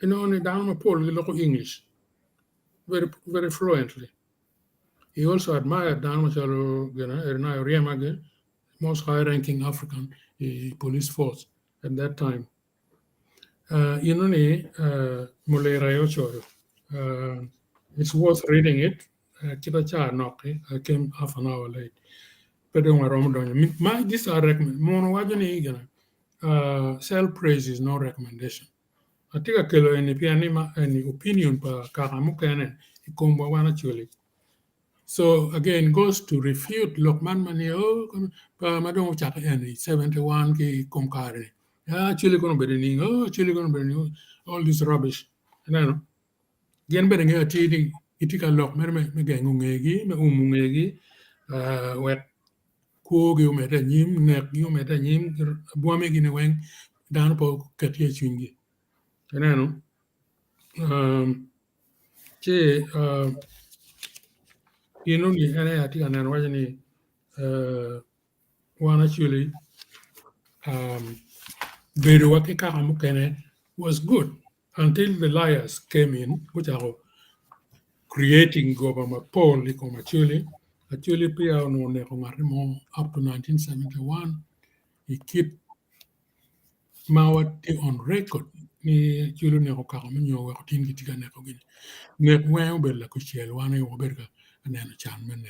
only down a poll local English very very fluently. He also admired down Riamage, most high ranking African police force at that time. It's worth reading it. I came half an hour late. These are recommendations. Self-praise is no recommendation. I think any opinion per Karamukane, actually. So again, goes to refute Lokman Manio, Madam Chaka 71 ki Komkari. Actually going to be actually going to be all this rubbish. And I know. Gen better get a itika lock, me gangungegi, me umungegi, wet kogi umeta nyim, neck you meta nyim, boameg in a wing, down po katia chungi. And I know. I think and then one actually was good until the liars came in, which are creating government poll actually up to 1971. He kept Mawati on record. Ni chulu ne okaminyo wa tin kitika ne kogini. Ne wa bella kuchel wana yo berga ne no chan men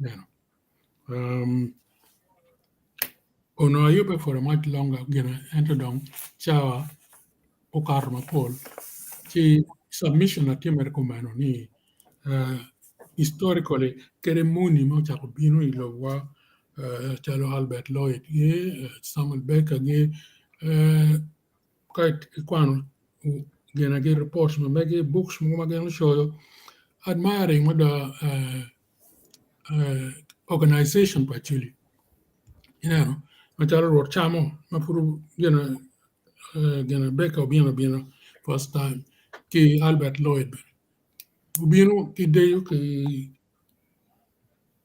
ne. Ono ayupe for a much longer gena entodong chawa okarma poll. Chi submission at Timerkumano ni historically keremuni mo chakubino ilowa chalo Albert Lloyd Samuel Becker quite kwano gena ge reports mo mege books mo mageno show admiring the organization actually machalo wrote chamo mapuru gena Becker bino first time ki Albert Lloyd bino ki deyo ki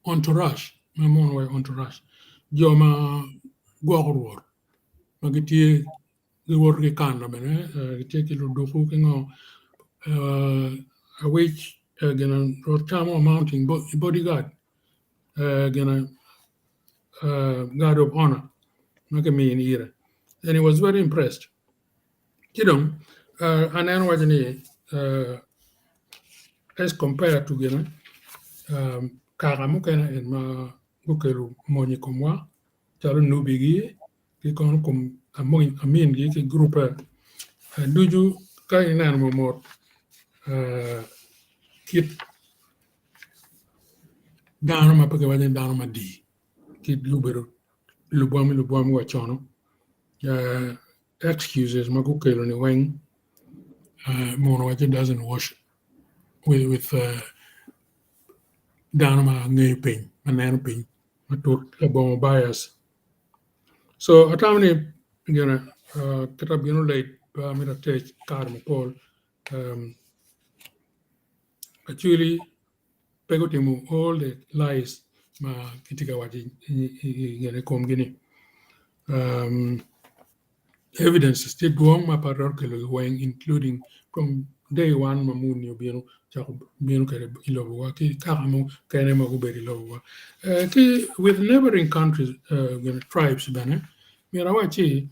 entourage mamon way entourage joma gogor magiti the work can take it to do a which Rotamo mounting bodyguard guard of honor make me in here, and he was very impressed. And then was as compared to Karamukena and ma Bukelu Moni Komwa, Chalo Nubigi, Kikon Amin, the group duju ka inan mo mot kit dano ma pake wajen dano ma di kit lubero lubwami wachono excuses ma kukelo ni weng mono wajen doesn't wash with dano ma ngey piny ma neno piny ma tut bomo bias so atamni gina kitab gino late mira tech kar mo pol actually pegotimu all the lies ma kitika waji gene kom gini evidence still duong ma paror kelo weng including from day one mamuni obieno chako bieno kare ilobo wa ki kamo kane ma uberi lobo wa ki with neighboring countries tribes bane mira wachi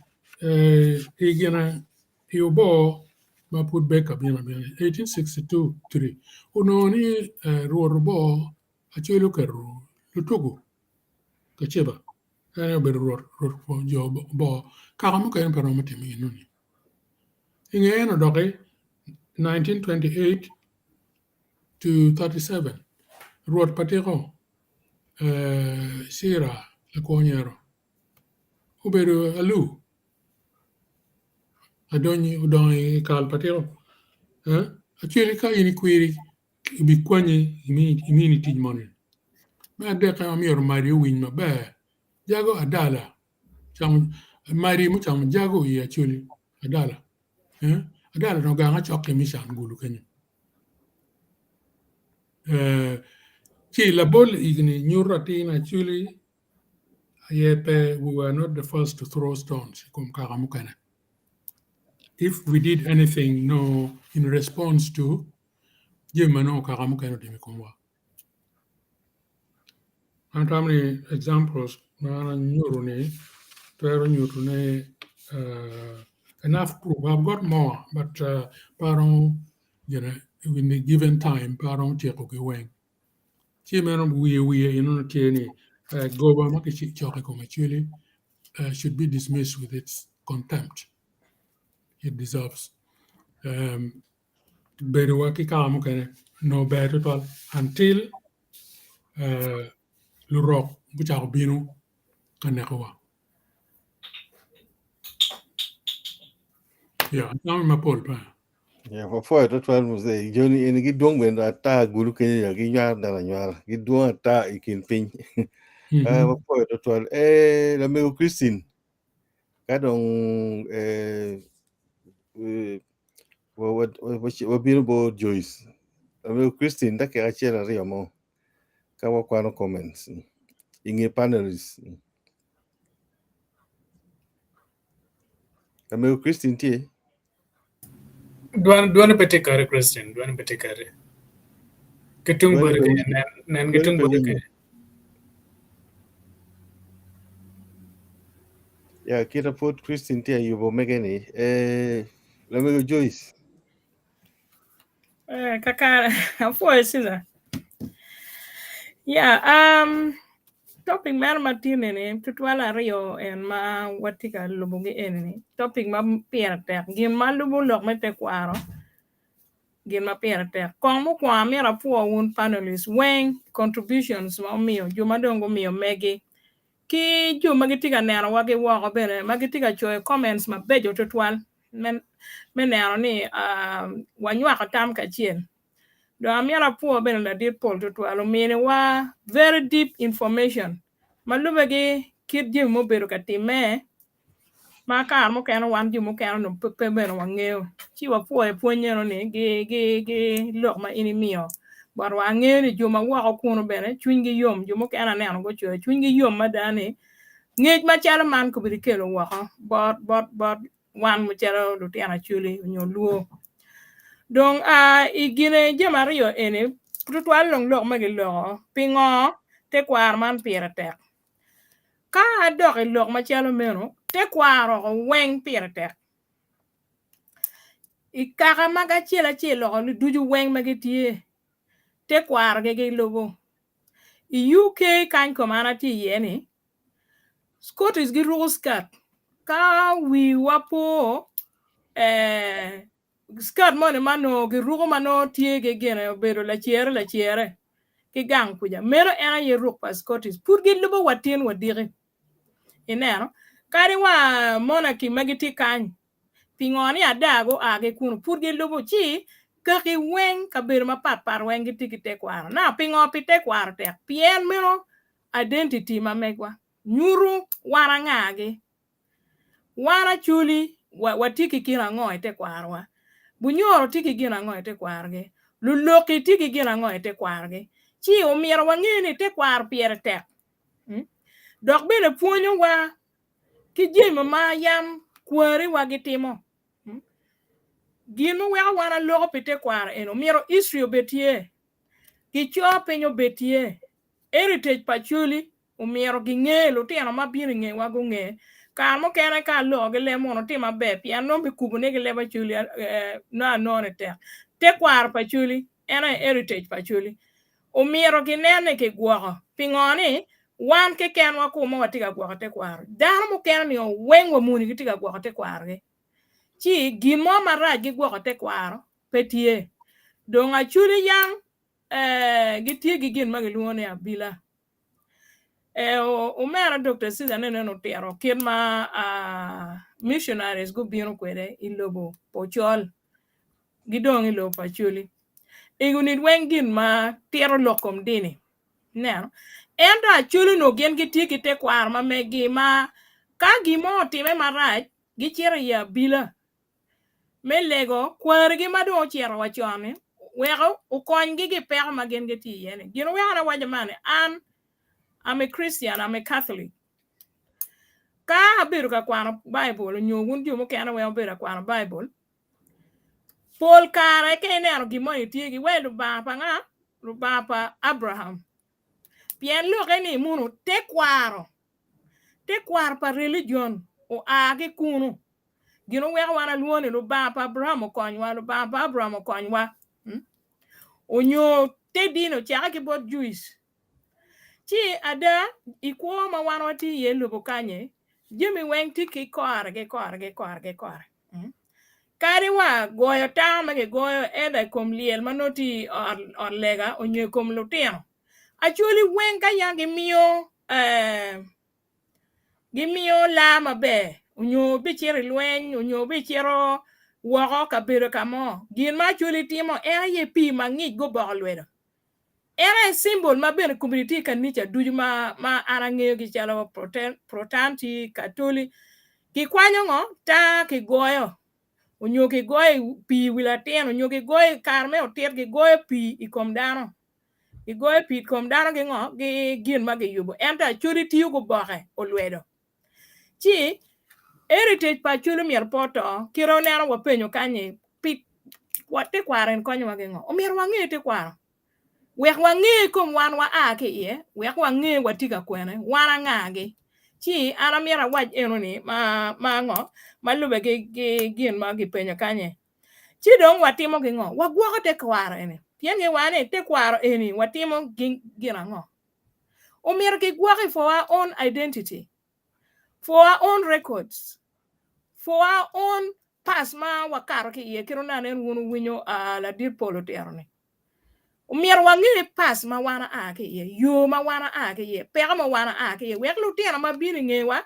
igena yobo ma put back up 1862 3 unoni ruorbo achelo kero lutogo kacheba ane ber ruor jo bo kamo kane pero matimi inuni ingeno doke 1928 to 37 ruor patiko sira lekonyero ubedo alu udongi kal patiko actually ka ini kwiri bi kwanye imini tij moni ma de ka mi yor mari win ma ba jago adala cham mari mu cham jago yi actually adala adala no ga chok mi shan gulu kenyo ki la bol igni nyuratin actually yepe we were not the first to throw stones kum karamukana if we did anything in response to jemano karamukana dimikumwa and how many examples na nyurune pero nyurune enough proof I've got more but paron in the given time paron cheko ke weng chimeno we tieni goba makichi choke kom actually should be dismissed with its contempt. It deserves. Beruaki kamu kene no better at all until lurok buchao binu kanekawa. Yeah, now I'm a poll pa. Yeah, for that one was the journey in gidong when ata guru kenya ginya dala nyara gidong ata ikin pin. For that one la meu Christine kadong what been about Joyce la meu Christine da ke achera rio mo kawa kwano comments inge panelists la meu Christine tie Duan petikare Christian, duan petikare. Ketung burke, nan ketung burke. Yeah, kita put Christine tie yubo megani la meu Joyce Kaka, for Caesar. Yeah, topic mar matine ne tutwala rio en ma watika lubugi enni topic ma pier tek gin ma lubu lok me Tekwaro gin ma pier tek kong mu kwa mira puo un panelists weng contributions ma miyo juma dongo miyo megi ki juma gitika nero wagi woko bene ma gitika choe comments ma bejo tutwal men nero ni wanywaka tam kachien do amiara puo bene la dit pol tutwalo mine wa very deep information malube gi kit jim mo bedo katime ma kar mo keno wan jim mo keno no pepe bene wangeo chi wa puo e puonyo ni gi lok ma ini miyo bar wangeo ni juma wako kuno bene chungi yom jumo kena neno go chwe chungi yom madani ngej ma chalo man ko bi kelo wako bot wan mo chalo lutiana chuli nyo luo dong igine jamario ene tutwal long lok magi lo pingo Tekwaro man pira tek ka dok lok machalo meno Tekwaro weng pira tek ikaka maga chiela lo duju weng magitie Tekwaro ge lobo UK kan komana ti yeni Scottish gi Roscat ka wi wapo skirt mo ne mano gi rugo mano tie ge gene obedo la chiere ki gang kuja mero era ye ruk pa Scottish pur gi lubo watin wadire inero kari wa mona ki magiti kan pingoni adago age kun pur gi lubo chi kaki wen ka ber ma par wen gi tikite kwaro na pingo pite kwaro te pien mero identity ma megwa nyuru wara ngage wara chuli watiki kira ngoy te kwarwa bunyoro tiki gina ngoy te kwarge luloki tiki gina ngoy te kwarge chi omiero wangeni te kwar pier te dok bene puonyo wa ki jimo ma yam kwari wa gitimo gino wa wana logo pite kwar eno miero history betie ki chopenyo betie heritage pachuli omiero gingelo tiano mabiro nge wa gonge kamo kene ka logo le mono tima be piano be kubune ge leba chuli na none te kwar pachuli ena heritage pachuli omiero ginene ke gwogo pingoni wan ke ken wa kuma watiga gwogo te kwar dano mo ken ni wengo muni gitiga gwogo te kwar ge chi gimo mara gi gwogo te kwar petie donga chuli yang gitie gi gin magiluone abila umera Dr. Caesar nene no tero kid ma missionaries go bino kwede ilobo pochol gidong ilo pachuli igunit wengin ma tero lokom dini neno endo achuli no gen gitie kite kwar ma megi ma ka gimo time marach gichero ya bila melego kwar gi madong chero wachone wego ukony gi pek ma gen giti yene gino wego na wajamane I'm a Christian, I'm a Catholic. Ka abiru ka kwano Bible, nyogun jumo kena we abiru kwano Bible. Paul kare ke nero gimo itiegi we lubapa nga, lubapa Abraham. Pien loke ni munu te kwaro pa religion o age kunu. Gino we wana luone lubapa Abraham o konywa, lubapa Abraham o konywa. Onyo te dino chaka ki bot Jewish. Chi ada ikuo ma wan wati ye lubo kanye jimi weng tiki kore. Kari wa goyo tama ge goyo eda kom liel manoti or lega onye kom lutino achuli weng ka ya gimio la mabe onyo bichiri lweny onyo bichiro woko kabiro kamo gin ma chuli timo era ye pi mangi go bolwedo era symbol ma ben community kan nicha duju ma arangeo gi chalo protestanti katoli ki kwanyo ngo ta ki goyo onyo ki goyo pi wilaten onyo ki goyo karme oter ki goyo pi ikom dano ki goyo pi ikom dano gi ngo gi gin ma gi yubo enta churi tiyo go boke olwedo chi heritage pa chuli mier poto kiro nero wapenyo kanye pi wate kwaren konyo wa gi ngo omier wangi te kwaro wek wangi kom wan wa ake ye wek wangi watika kwene wana ngage chi ana miera waj eno ni ma ngo malube gi gin ma gi penyo kanye chi dong watimo gi ngo wagwako te kwaro ene pien ge wane te kwaro eni watimo gina ngo omier gi gwaki for our own identity, for our own records, for our own past ma wakaro ki ye kiro na nen wunu winyo la dir polo terone umier wangi pas ma wana ake ye yo ma wana ake ye pega ma wana ake ye wek lu tena ma bini ngewa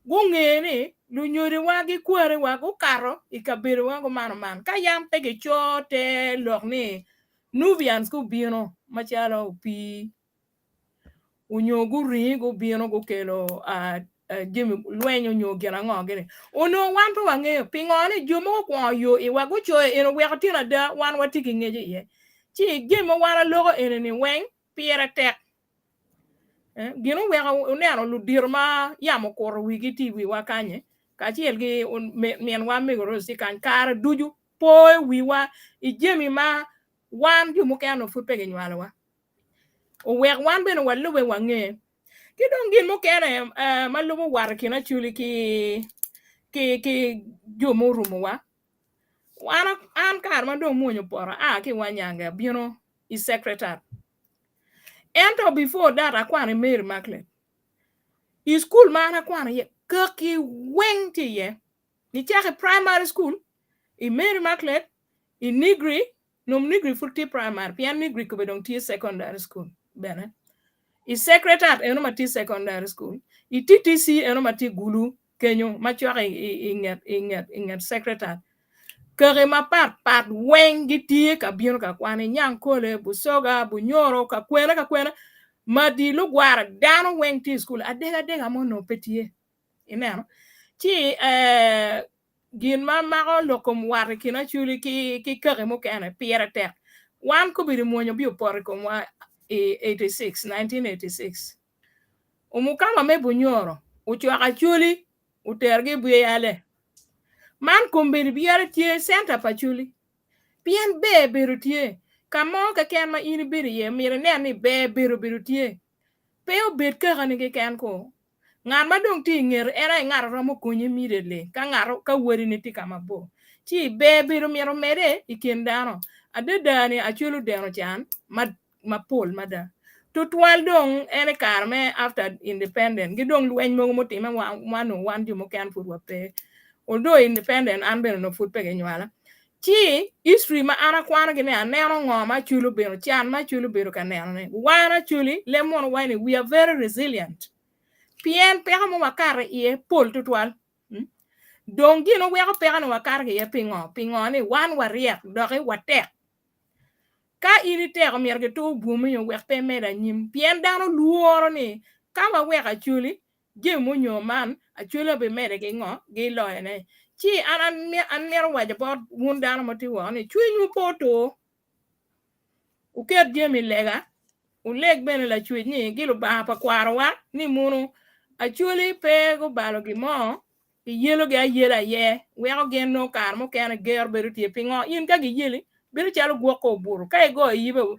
go ngene lu nyori wa gi kware wa go karo ikabere wa go man ka yam tege chote lokni Nubians go bino machalo pi unyogu ri go bino go kelo jimi lwenyo nyo gena ngogere ono wan to wange pingone jomo ko yo e wa go cho eno we tina da wan watiki ngeje ye chi gemo wana logo eneni weng piera tek gino wega unero lu dirma yamo kor wigi tiwi wakanye kachiel gi men wa megoro si kan kar duju po wiwa ijemi ma wan ju mukano fupe ge nyalwa o weg wan beno walube wange kidong gin mukene malubu war kina chuli ki jomo rumowa wana an kar ma do monyo pora ki wanyanga bino is secretary and before that akwane Mary Marklet is school man akwane ye kaki wenti ye ni chake primary school I Mary Maclet I Nigri nom Nigri full primary pian Nigri ko bedong ti secondary school bene I secretariat eno mati secondary school I TTC eno mati gulu kenyo machware inget secretariat kere ma pat weng gitie ka bino ka kwane nyang kole busoga bunyoro ka kwena madi lu gwara dano weng ti school adega mono petie ineno ti gin ma mago lokom war kina chuli ki kere mo kana piera tek wan ko biri monyo bi opor ko wa 1986 umukama me bunyoro uchwaka chuli utergi buye yale man kumbiri biara tie center pa chuli bien be biru tie kamo ka ken ma ini biri ye mire ne ni be biru tie pe o bet ka gani ke ken ko ngar ma dong ti nger era ngar romo kunyi mire le ka ngar ka wori ni ti kama bo ti be biru miro mere ikendano adedani achulu deno chan ma pol mada to twal dong ene karme after independent gidong lwen mo mo tima wan ju mo kan furwa pe although independent an beno no fut pe genwala ti history ma ana kwana gine aneno ngoma chulu beno chan ma chulu beno kaneno ne wana chuli lemon wine we are very resilient pien pega mo makare ye pol to twal dong gino we ko pega no makare ye pingo ni wan wariek doge watek ka iri teko mierge to bumi yo wek pe meda nyim pien dano luoro ni kama wek achuli je mo nyoman achuli be mede ge ngo ge loene chi an mero waje bot wun dano moti woni chunyu poto uket je mi lega uleg bene la chwe ni gilu ba pa kwaro wa ni munu achuli pe go balo gi mo yelo ge yela ye weko gen no kar mo kene ger beru tie pingo in ka gi yeli biru chalo gwoko buru kay go yibe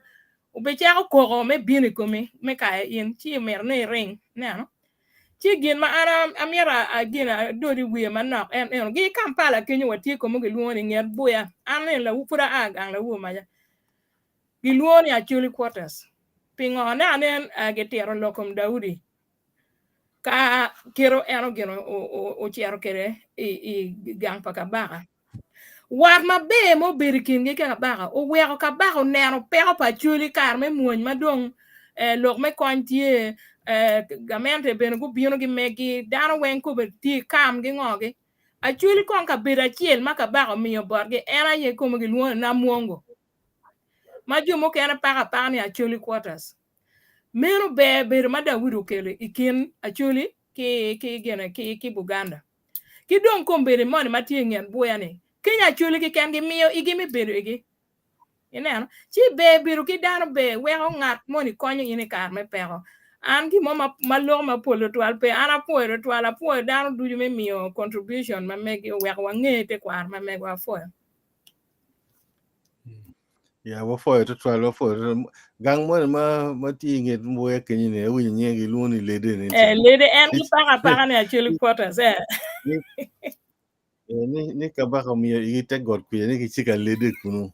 ube chako kogo me bini kumi me kaya in chi mer ne ring no chi gin ma ara amira agina dori wiye manok en gi Kampala kenyo watie komo gi luoni nget buya ane la upura agang la wu maja gi luoni Acholi quarters pingo ne anen getero lokom Daudi ka kero eno gino o chero kere I gang pakabaka war ma be mo berikin ge ka baga o wero ka baga nero pero pa chuli kar me muon madong lok me kontie gamente ben go bino gi megi dano wen ko be ti kam gi ngoge a chuli kon ka bera chiel ma ka baga miyo borge era ye ko mo gi luon na muongo ma jumo kena pa ni Acholi quarters mero be ber ma da wuro kele ikin Acholi ki gena ki Buganda ki don ko bere mon ma ti ngen boya ni Kenya chuli ki ken gi miyo igimi beru igi ineno chi be biru ki dano be weko ngat moni konyo ini kar me pego an ki mo ma lo ma polo twal pe ana poero twala po dano duju me miyo contribution ma megi weko wangete kwar ma megi wa foyo ya wa foyo to twal wa foyo gang mo ma ti nget mboya kenyi ne wi nyegi luoni lede ne lede en ki para ne Acholi quarters ni ka baka miyo ite god kuya ni kichika lede kunu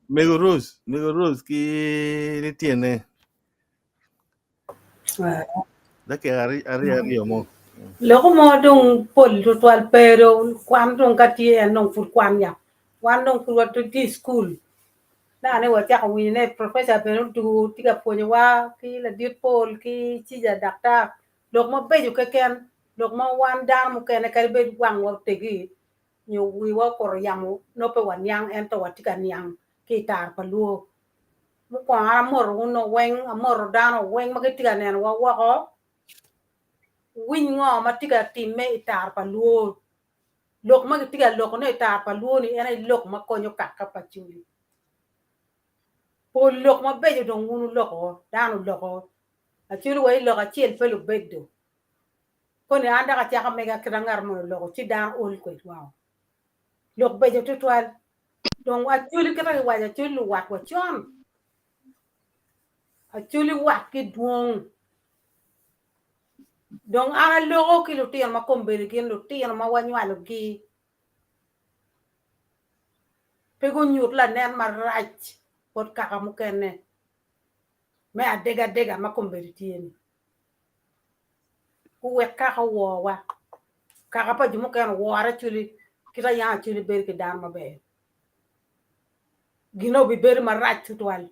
Mego Rose ki ni tiene dake ari mo Loko mo dong pol to twal pero kwan dong katie nong fut kwan ya wan dong fut wat to school na ne wa ja wi ne professor pero tu tiga ponyo wa ki la dit pol ki chi ja dakta lok mo be ju keken lok mo wan dar mo ken ka be wang wa tegi nyu wi wa kor yang no pe wan yang en to wa tiga nyang ki tar pa luo mo kwa amor uno weng amor dano weng ma ki tiga nen wa ko win ngo ma tiga timme itar pa luo lok ma tiga lok no itar pa luo ni ena lok ma konyo ka pa chuli po lok ma bejo don wunu loko danu loko a chuli wai lok a chiel pelu beddo ko ni anda ka chaka mega krangar mo loko chi dan ol ko wow lok bejo to twal don wa chuli ka wa ja chuli wat wa chon a chuli wat ki duong don ana loko ki lo tiyan ma kombere kin lo tiyan ma wanywa lo ki pego nyut la nen ma rach pot kaka mukene me adega ma kombere tiyan ku wek kaka wo wa Kakapa jumo kan war actually kita yang actually ber ke dan ma be gino bi ber ma rat tutwal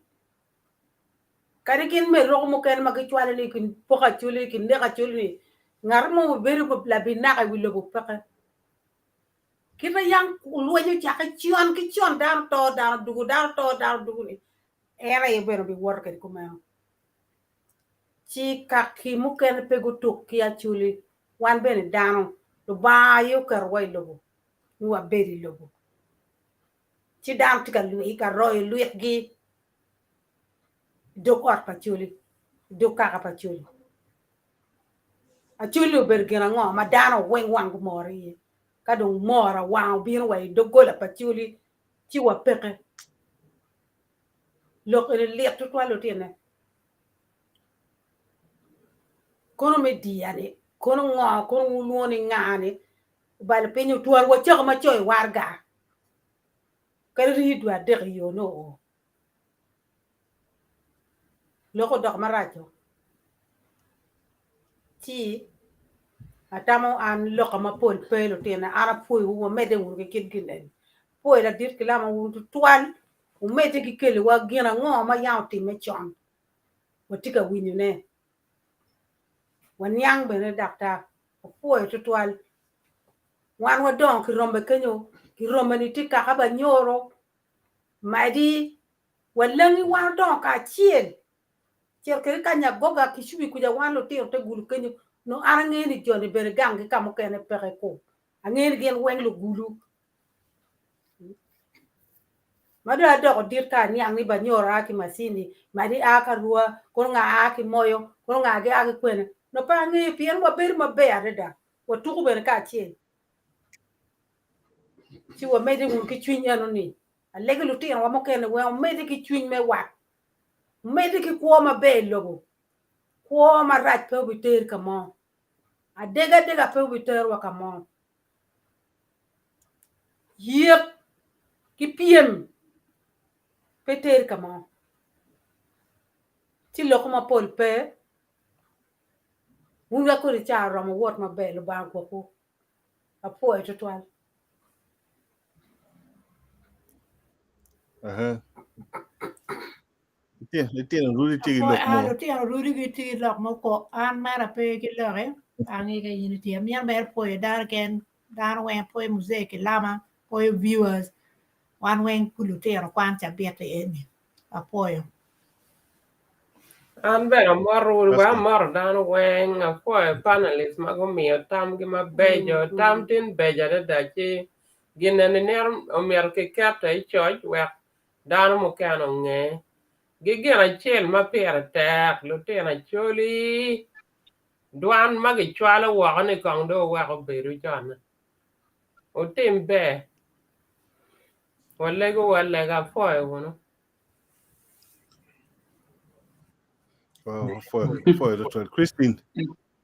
kari kin me ro mo kan ma ke twal ni kin poka actually kin de actually ngar mo ber ko la bi na ka wi lo bu paka kita yang lu ñu ci ka cion ki cion dan to dan dugu ni era ye ber bi wor ke ko ma ci ka ki mu kan pe gu tuk ki actually wan ben dan do ba yo kar way lo ñu wa beri lo ci dam tika lu ka roy lu gi do ko pa ciuli do ka pa ciuli a ciuli ber gena ngo ma dano wen wang mori ka do mora wang bin way do go la pa ciuli ci wa peke lo ko le to lo tiene kono me diane kono ngo kono lu ni ngani bal penyu tuar wo ci ma coy warga ka ri do de yo no loko dok marajo ti atamo an loko ma pol pelo tena ara poi wo mede wo ke kidginen poi la dir kila ma wo tuan wo mede ki kele wa gina ngo ma yauti me chon wo tika winyu ne wan yang be ne dakta poi tuan wan wa don ki rombe kenyo ki rombe ni tika ka ba nyoro madi walangi wa don ka chien cerke kanya goga kishubi kuja wano te gulu kenyo no arange ni joni bergang ki kamo kene pere ko angeni gen weng lo gulu madu ado dir ka ni angi banyora ki masini madi aka ruwa ko nga aki moyo ko nga ge aki kwene no pa ngi pien wa ber ma be areda wa tuku ber ka chien ci wa mede mun ki chwinya no ni alege lu tien wa mo kene wa mede ki chwiny me wa mede ki ko ma be logo ko ma rat pe bi ter kamo adega pe bi ter wa kamo yep ki piem pe ter kamo ti lo ko ma pol pe mun ga ko ri cha ro mo wot ma be lo ba ko apo e to twal Tiene ruri tigi lok mo. Ano tiene ruri tigi lok mo ko an mara pe ki lore angi ga yini ti mi an ber po dar ken dar wen po music lama po viewers wan wen kulu te ro kwan cha bete eni apoyo an bero moru wa mor dan wen apo panelist mago mi tam gi ma bejo tam tin beja da chi ginen ner omer ke kata I choj we dan mo kano nge gigena chel ma pere tak lo te na choli duan magi chwala wa ne kong do wa ko beru jan o timbe wala ga fo e wono Oh, for the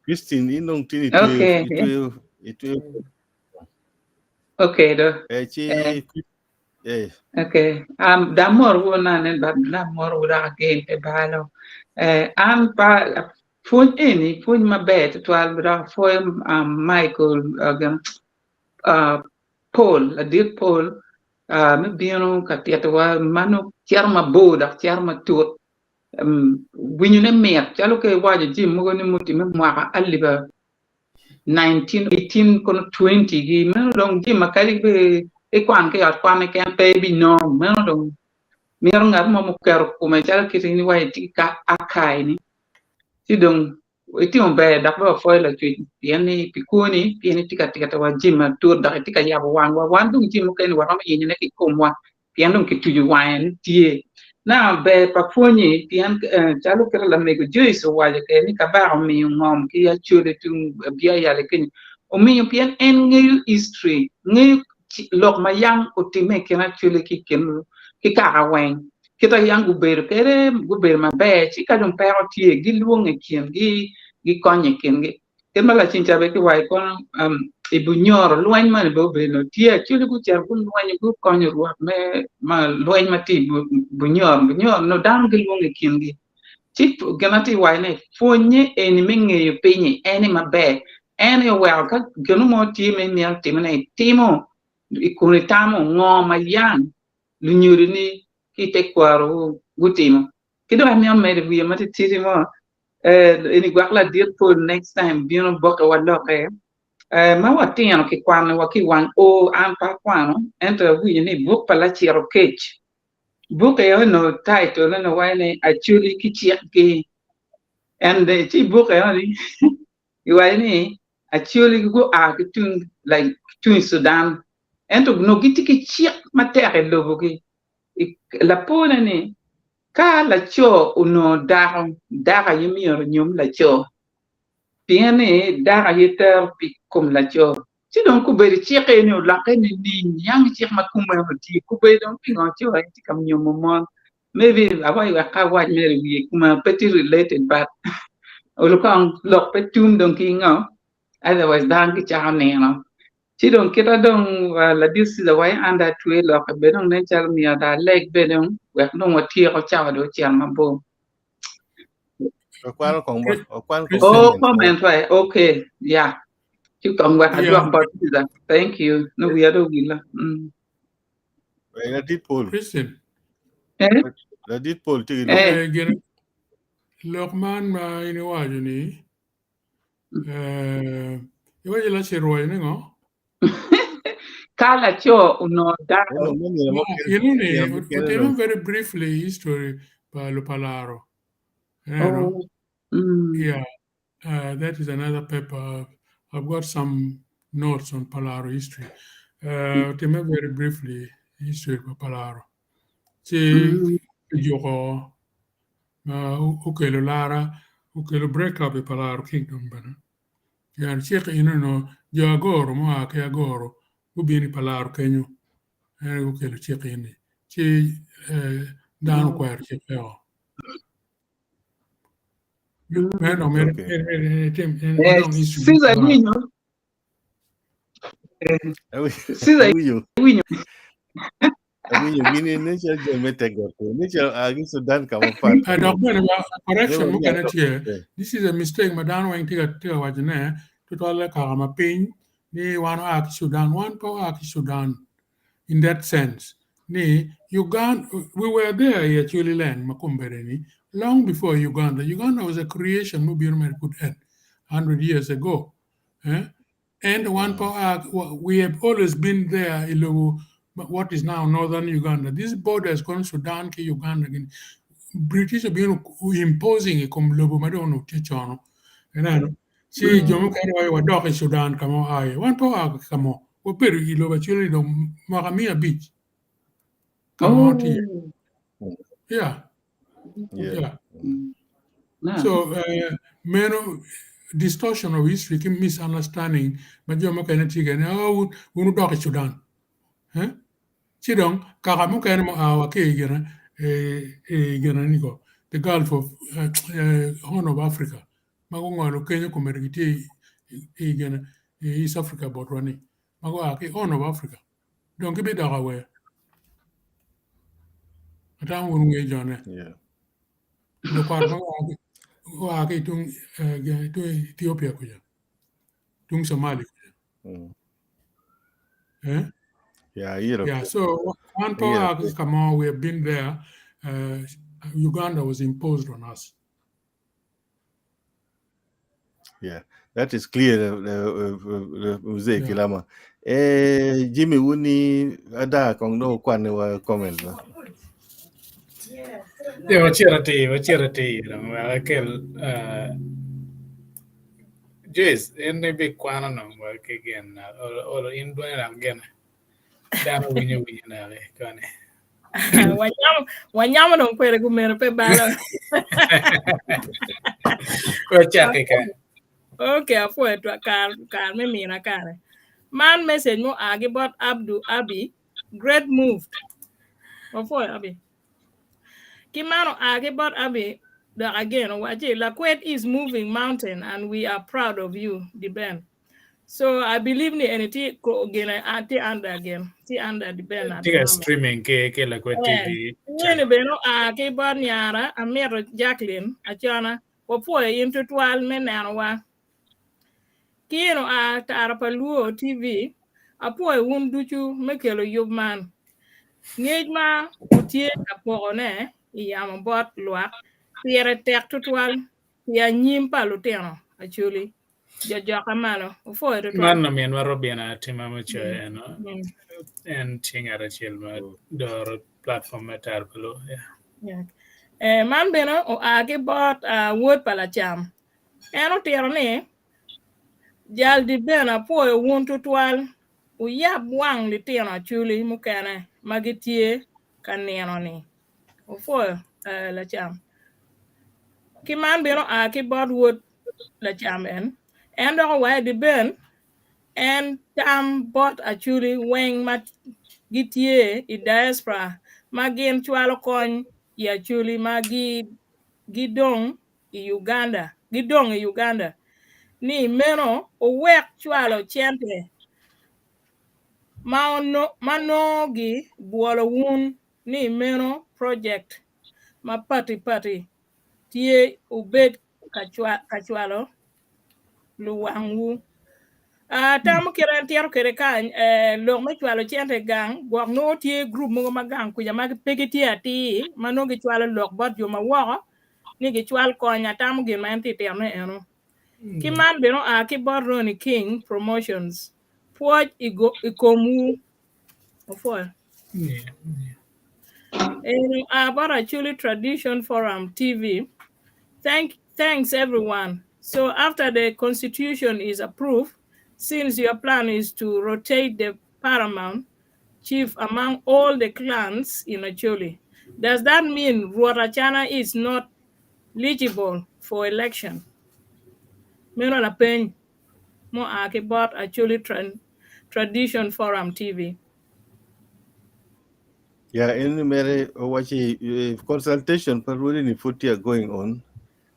Christine, you know, it okay do okay damor wona ne damor wura again te balo am pa fun eni fun mabet to albra for Michael Paul adir Paul me bieno katiata wa manu charma boda charma tur winyu ne mer chalo ke waje jim mo ni muti me mwa aliba 1918 kono 20 gi me long jim makali be e kwan ke at kwan ke pe bi no me long mer ngar mo kero ko me chal ke ni waje ti ka akai ni ti dong iti on be da ko fo la ti yani pikuni pieni tika wa jim tur da tika ya wan dung jim ke ni wa ma yin ne ki komwa pian dong ki tu wan tie na be paponi pian chalo kera la mego joyce wale ke ni ka mi ngom ki ya chule tu bia ya le ken o mi pian en ngil history ngi lok mayang o time ke na chule ki ken ki ka wen kita yang guber ma be chi ka dum pero tie gi luong e kien gi konye ken gi ken mala chincha be ki wai kon e bunyor luan man bo be no tie chule ku cher kun luan ku konye ruak me ma luan ma ti bunyor no dam gi luong e kien gi chi ganati wai ne fonye eni menge yo penye eni ma be ene well ka gonu mo time mi timne timo ikuni tamo ngoma yang lu nyuri ni ki Tekwaro gutimo kido mi amere wi mati timo ini gwakla dir for next time bino boka waloke ma watino ki kwano wa ki wan o an pa kwano ento wi ni book pala chiro kech book e no title no wane Acholi ki and the book e ni Acholi go a kitun like tun Sudan ento no gitiki chiek matere lobo ki la pona ni ka la cho uno dara yimior nyum la cho piene dara yeter pikum la cho si donc ku beri chieke ni la ken ni yang chiek makuma ti ku be don pingo cho ai ti kam nyum mo maybe avoy wa ka wa mere wi kuma petit related but ulukang lok petum don kingo otherwise dan ki cha ne no si donc kita dong la dis the way under twe lok be don ne chal mi da leg be don wa no mo ti ko cha do chiang mambo Kwano kong ba? Kwano kong oh comment. comment right okay yeah you come back I do about that thank you no we are doing la La dit Paul. Christian. La dit Paul tigi lo. Again, Lokman ma ini waju ni. Iwa jela shiroi ni ngo. Kala cho uno da. You know, utema very briefly history pa Lupalaro. Yeah, that is another paper. I've got some notes on Palaro history. Utema very briefly history pa Palaro. Si Joko, ukelo Lara, ukelo break up the Palaro kingdom bana. Yani chika no jagoro mo ake agoro ubini Palaro kenyu. Ukelo chika ini. Chi dano kwa chika yo. This is a mistake. Madam went to Wajane to toilet Karama Pin, ni one Aki Sudan, one power Aki Sudan. In that sense, ni Uganda, we were there at Acholi land, Makumbereni, long before Uganda. Uganda was a creation, Mubirmer could end 100 years ago. And one power, we have always been there in what is now northern Uganda. This border has gone Sudan to Uganda. British have been imposing a Lobo Madono Tichono. And I know, see, Jomo Kano wa dog in Sudan, come on, one power, come on. What period you love actually the Maramia Beach? Come on here. Yeah. So, many distortion of history, misunderstanding, but Jomo Kano chicken, oh, we dog in Sudan. Chidong, Karamu Kano, our Kagana, the Gulf of Horn of Africa. Magonga, Kenya, Comeriti, East Africa, but running. Mago Horn of Africa. Don't give it that away. I don't want to get on it. The part of Ethiopia, Tung Somali. Yeah, so one power come on, we have been there. Uganda was imposed on us. Yeah, that is clear. Mzee Kilama. Jimmy Wuni ada kong no kwane wa comment na. Yeah, wachirati. Akel Jace, ene big kwana no work again. Or in doing again. Dano winyo na le kane. Wanyama no kwere kumera pe bala. Okay, afuwe tu kar me mina kare. Man message mo agi bot Abdu Abi, great move. Afuwe Abi. Kimano agi bot Abi, the again waje la Kwede is moving mountain and we are proud of you, the band. So I believe ni anything ko gena anti under again. Ti under the band at the streaming ke la Kwede TV. Ni beno agi bot nyara Amir Jacqueline achana. Wapo into 12 men and Kino a Tara Luo TV, a poor wound do you make a young man. Ngej ma utie apone yam bot luak tiere tek tutwal ya nyim paluteno actually jojo kamano fo e tutwal Man no mien maro biena tima mucho en chingara chilma dor platform metar pelo. Man beno o agi bot word palacham eno tiero ni jal di bena po e wun tutwal u yab wang li tino actually mukene magitie kaneno ni fo la cham ki man bino a ki bot wood la cham en do wa di ben en tam bot actually weng mat gitie I diaspora magin chwalo kon ya actually magi gidong I Uganda gidong I Uganda ni meno o wek chwalo chente manogi buolo wun ni meno project ma pati tie ubed kachwalo luwangu tam kiran tiaro kere kan lo me chwalo chente gang gwak no tie group mo magang kuja mag pegiti ati mano gi chwalo lok bot yo ma wo ni gi chwal konya tam gi man ti terne eno ki man beno a ki bot Ronnie King promotions poj ikomu ofo about Acholi Tradition Forum TV. Thanks everyone. So after the constitution is approved, since your plan is to rotate the paramount chief among all the clans in Acholi, does that mean Ruatachana is not eligible for election? Meno la pen mo akibot Acholi Tradition Forum TV. Yeah, in mere wachi consultation per really ni futia going on.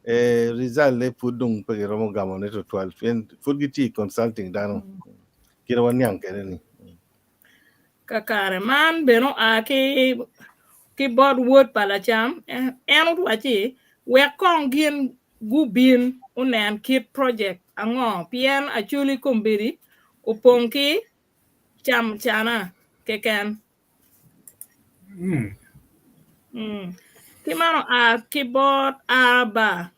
Result le pudung pe romo gamo neto 12 and fugiti consulting dano. Kira wanyang kere ni. Kakare man beno ki bod word palacham en wachi we kong gin gubin unen kit project ango pien Acholi kumbiri upongki cham chana keken Kimano keyboard ba.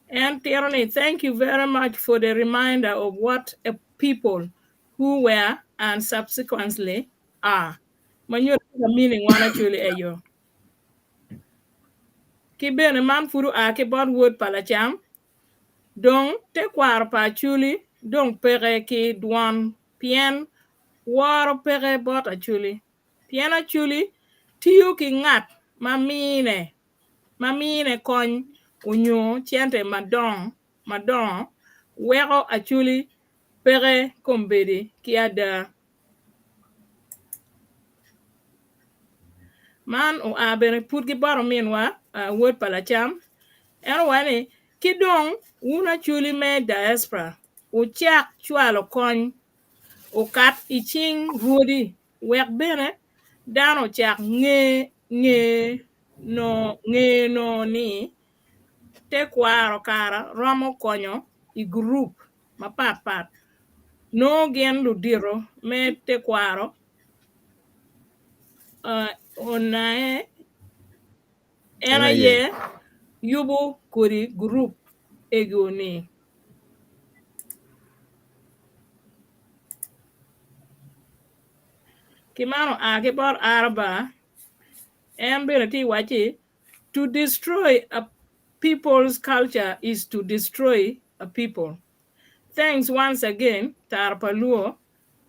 And Tierney, thank you very much for the reminder of what a people who were and subsequently are. Manyo the meaning one actually ayo. Kibene man furu keyboard word palacham. Dong Tekwaro pa chuli dong pere ki duan pien waro pere bot achuli. Pien achuli tiyu ki ngat mamine kony unyo chiente madong wero achuli pere kombedi kiada man o abere put gi baro minwa word palacham wani kidong una chuli me diaspora uchak chwalo kony ukat iching Rwodi wek bene dano chak nge no ni Tekwaro kara romo konyo I group mapat no gen ludiro me Tekwaro onae era ye yubu kuri group egoni kimano akibor arba bene wachi to destroy a people's culture is to destroy a people. Thanks once again, Tarpaluo,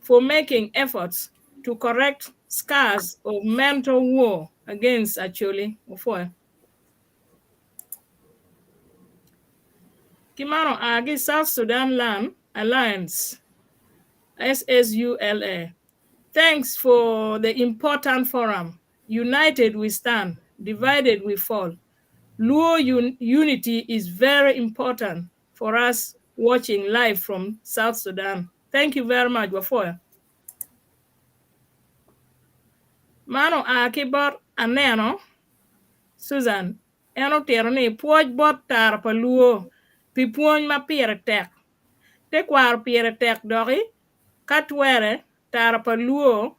for making efforts to correct scars of mental war against Acholi. Kimano Agi South Sudan Land Alliance, SSULA. Thanks for the important forum. United we stand, divided we fall. Luo unity is very important for us watching live from South Sudan. Thank you very much, Wafoya. Mano akibot aneno, Susan, eno tieroni puoj bot tar pa Luo, pi puony ma pire tek. Tekwaro piere tek dogi katwere tara pa luo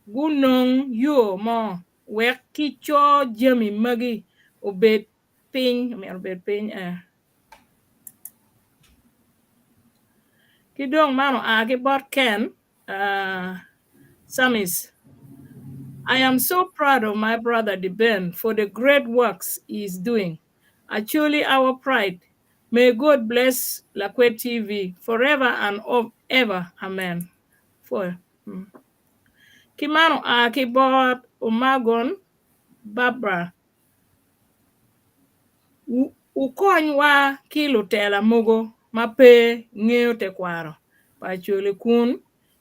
gunong yo mo wek kicho jemi magi obed piny kidong mano agi bot Ken Samis. I am so proud of my brother Ben for the great works he is doing. Actually, our pride. May God bless Lakwet TV forever and ever. Amen. Kimano akibot umagon Barbara. Ukony wa kilo Tela mogo mape ng'eyo Tekwaro. Pacholi kun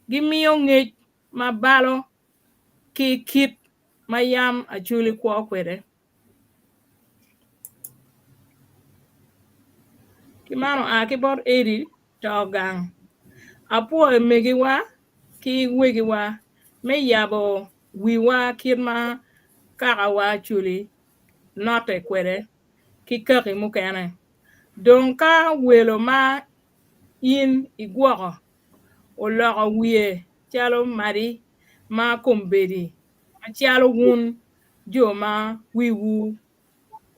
gimiyo ng'ech mabalo kit mayam Acholi kwa kwede. Kimano akibot edi togang. Apo megiwa ki wegiwa me yabo wiwa kirma kakawa Acholi note kwede ki kaki mukene. Donka welo ma in igwoko oloko wiye chalo mari ma kombedi chalo wun jo ma wiwu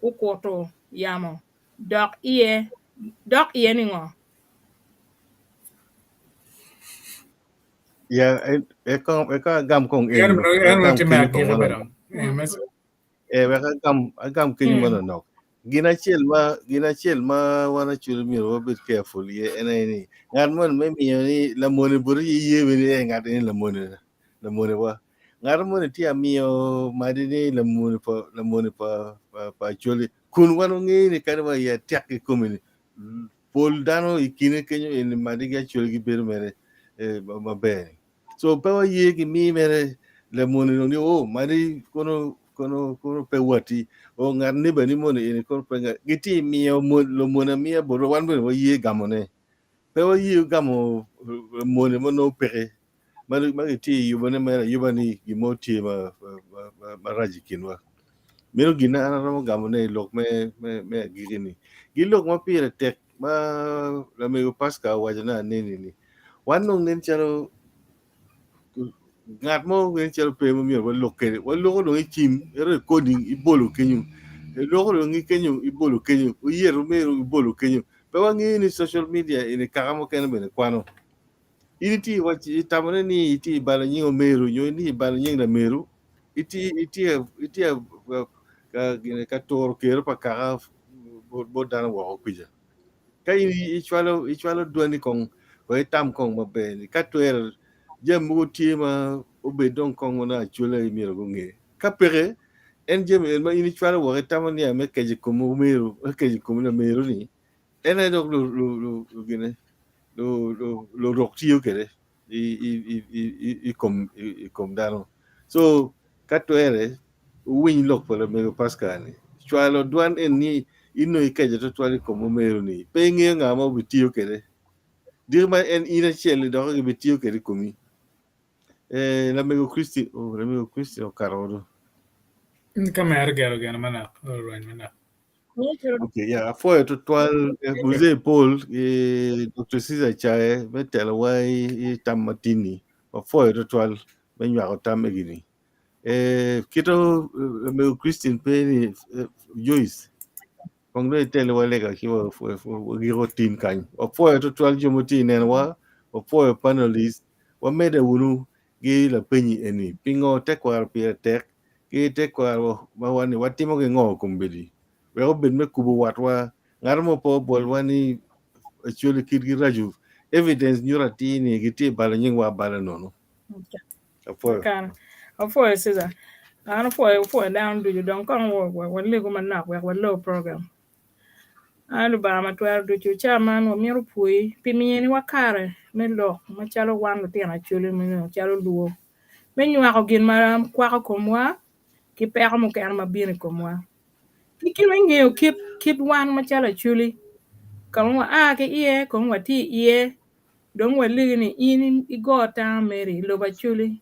ukoto yamo dok iye ni ngo. Ya eka gam kong Yan enno yan gam ultima kenyu kong kira wala bedam. Mes weka gam kenyu wala nok gina chiel ma wana chul mi ro bit careful ye ene ngat mon me mi ni la mon buri ye we ni ngat ni la mon wa ngat mon ti amio madini la mon pa chuli kun wano ngi ni kadwa ya tek komini pol dano ikine kenyu en madiga chuli gi ber mere ma be so pa ye gi mi mere le mon ni o mari kono pe wati o ngar ni bani mon ni kono pe giti mi o lo mon mi boro wan bo ye gamone pe wa ye gamo mon mo no pe ma giti yu bane ma yu bani gi moti ma raji kinwa mero gina ana ro gamone lok me gini gi lok ma pire tek ma la me paska wajana ni wanong nen chalo ngat mo ngen chalo pe mo mi wa lokere wa loko do ikim recording ibolo kenyu loko do ngi kenyu ibolo kenyu o yero mero ibolo kenyu pe wa ngi ni social media ini kagamo ken bene kwano iti wachi tamane ni iti bala nyingo mero nyo ni bala nyinga mero iti ka gine ka toro kero pa kaga bo dana wa opija ka ichwalo duani kong ko itam kong mabe ka tuer jem mo tima obedon kong na chula miro nge ka pere en jem en ma ini chwalo wa tamani ame keje komo mero keje komo na mero ni ena dok lo gine lo roktio kere i kom dano so ka tuere win lok pala mero paskani chwalo duan en ni ino ikeje to twali komo mero ni penge nga mo bitio kere dirma en ina chele do ga bitio kere komi la mego Christi o karodo kama ergero gana mana alright mana. okay yeah foi to twal buze Paul Dr. Caesar chae betela wai tamatini foi to twal ben ya tam egini kito la mego Christian pe ni Joyce Kongre tele wa lega ki wa giro tin kan. O po to 12 jomuti nen wa o po panelist wa mede wunu gi la penyi eni. Pingo Tekwaro pia tek gi Tekwaro ma wani watimo ge ngo kumbedi. We o ben me kubu watwa ngarmo po bol wani actually kid gi raju evidence nyura tini gi ti bala nying wa bala nono. Apo Kan afo Caesar ana fo down do you don't come wo le ko man na wo low program. Alu ba ma twar du chu chaman o miru pui pimien wakare me lo ma chalo wan te na chule me no chalo luo me nywa ko gin ma kwa ko mwa ki pe mo kan ma bien ko mwa ki me nge kit wan ma chalo chuli ka mo ke iye ko mo ti iye don wa ligini in igo ta meri lo ba chuli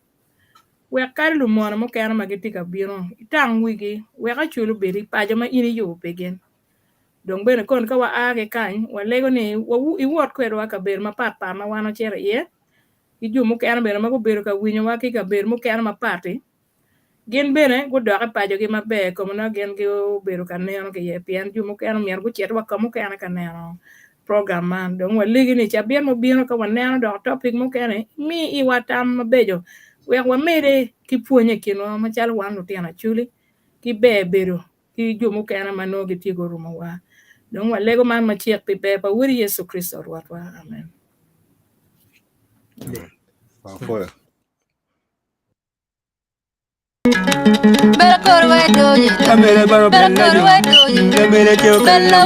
we kar lu mo mo kan ma giti ka biro tang wigi we ka chulu beri pa jama ini yo pegen dong bene kon ka wa age kan wa lego ni wa i wot kwedo wa ka ber ma pat pa ma wano chere ye i ju mu kan bene ma go bero ka winyo wa ki ka ber mu kan ma pati gin bene go do ka pajo gi mabe ko na gen gi bero ka neno ke ye pian ju mu kan mier go chet wa ka mu kan ka neno program man dong wa ligi ni cha bien mo bino ka wa neno do topic mu kan mi i watam mabejo we wa mere ki puonye kino ma chal wan no tiana chuli ki be bero ki ju mu kan ma no gi ti go rumo wa dong wa lego man ma chiek pi be pa wuri Yesu Kristo wa amen. Kamere baro bella jo, kamere kyo kalla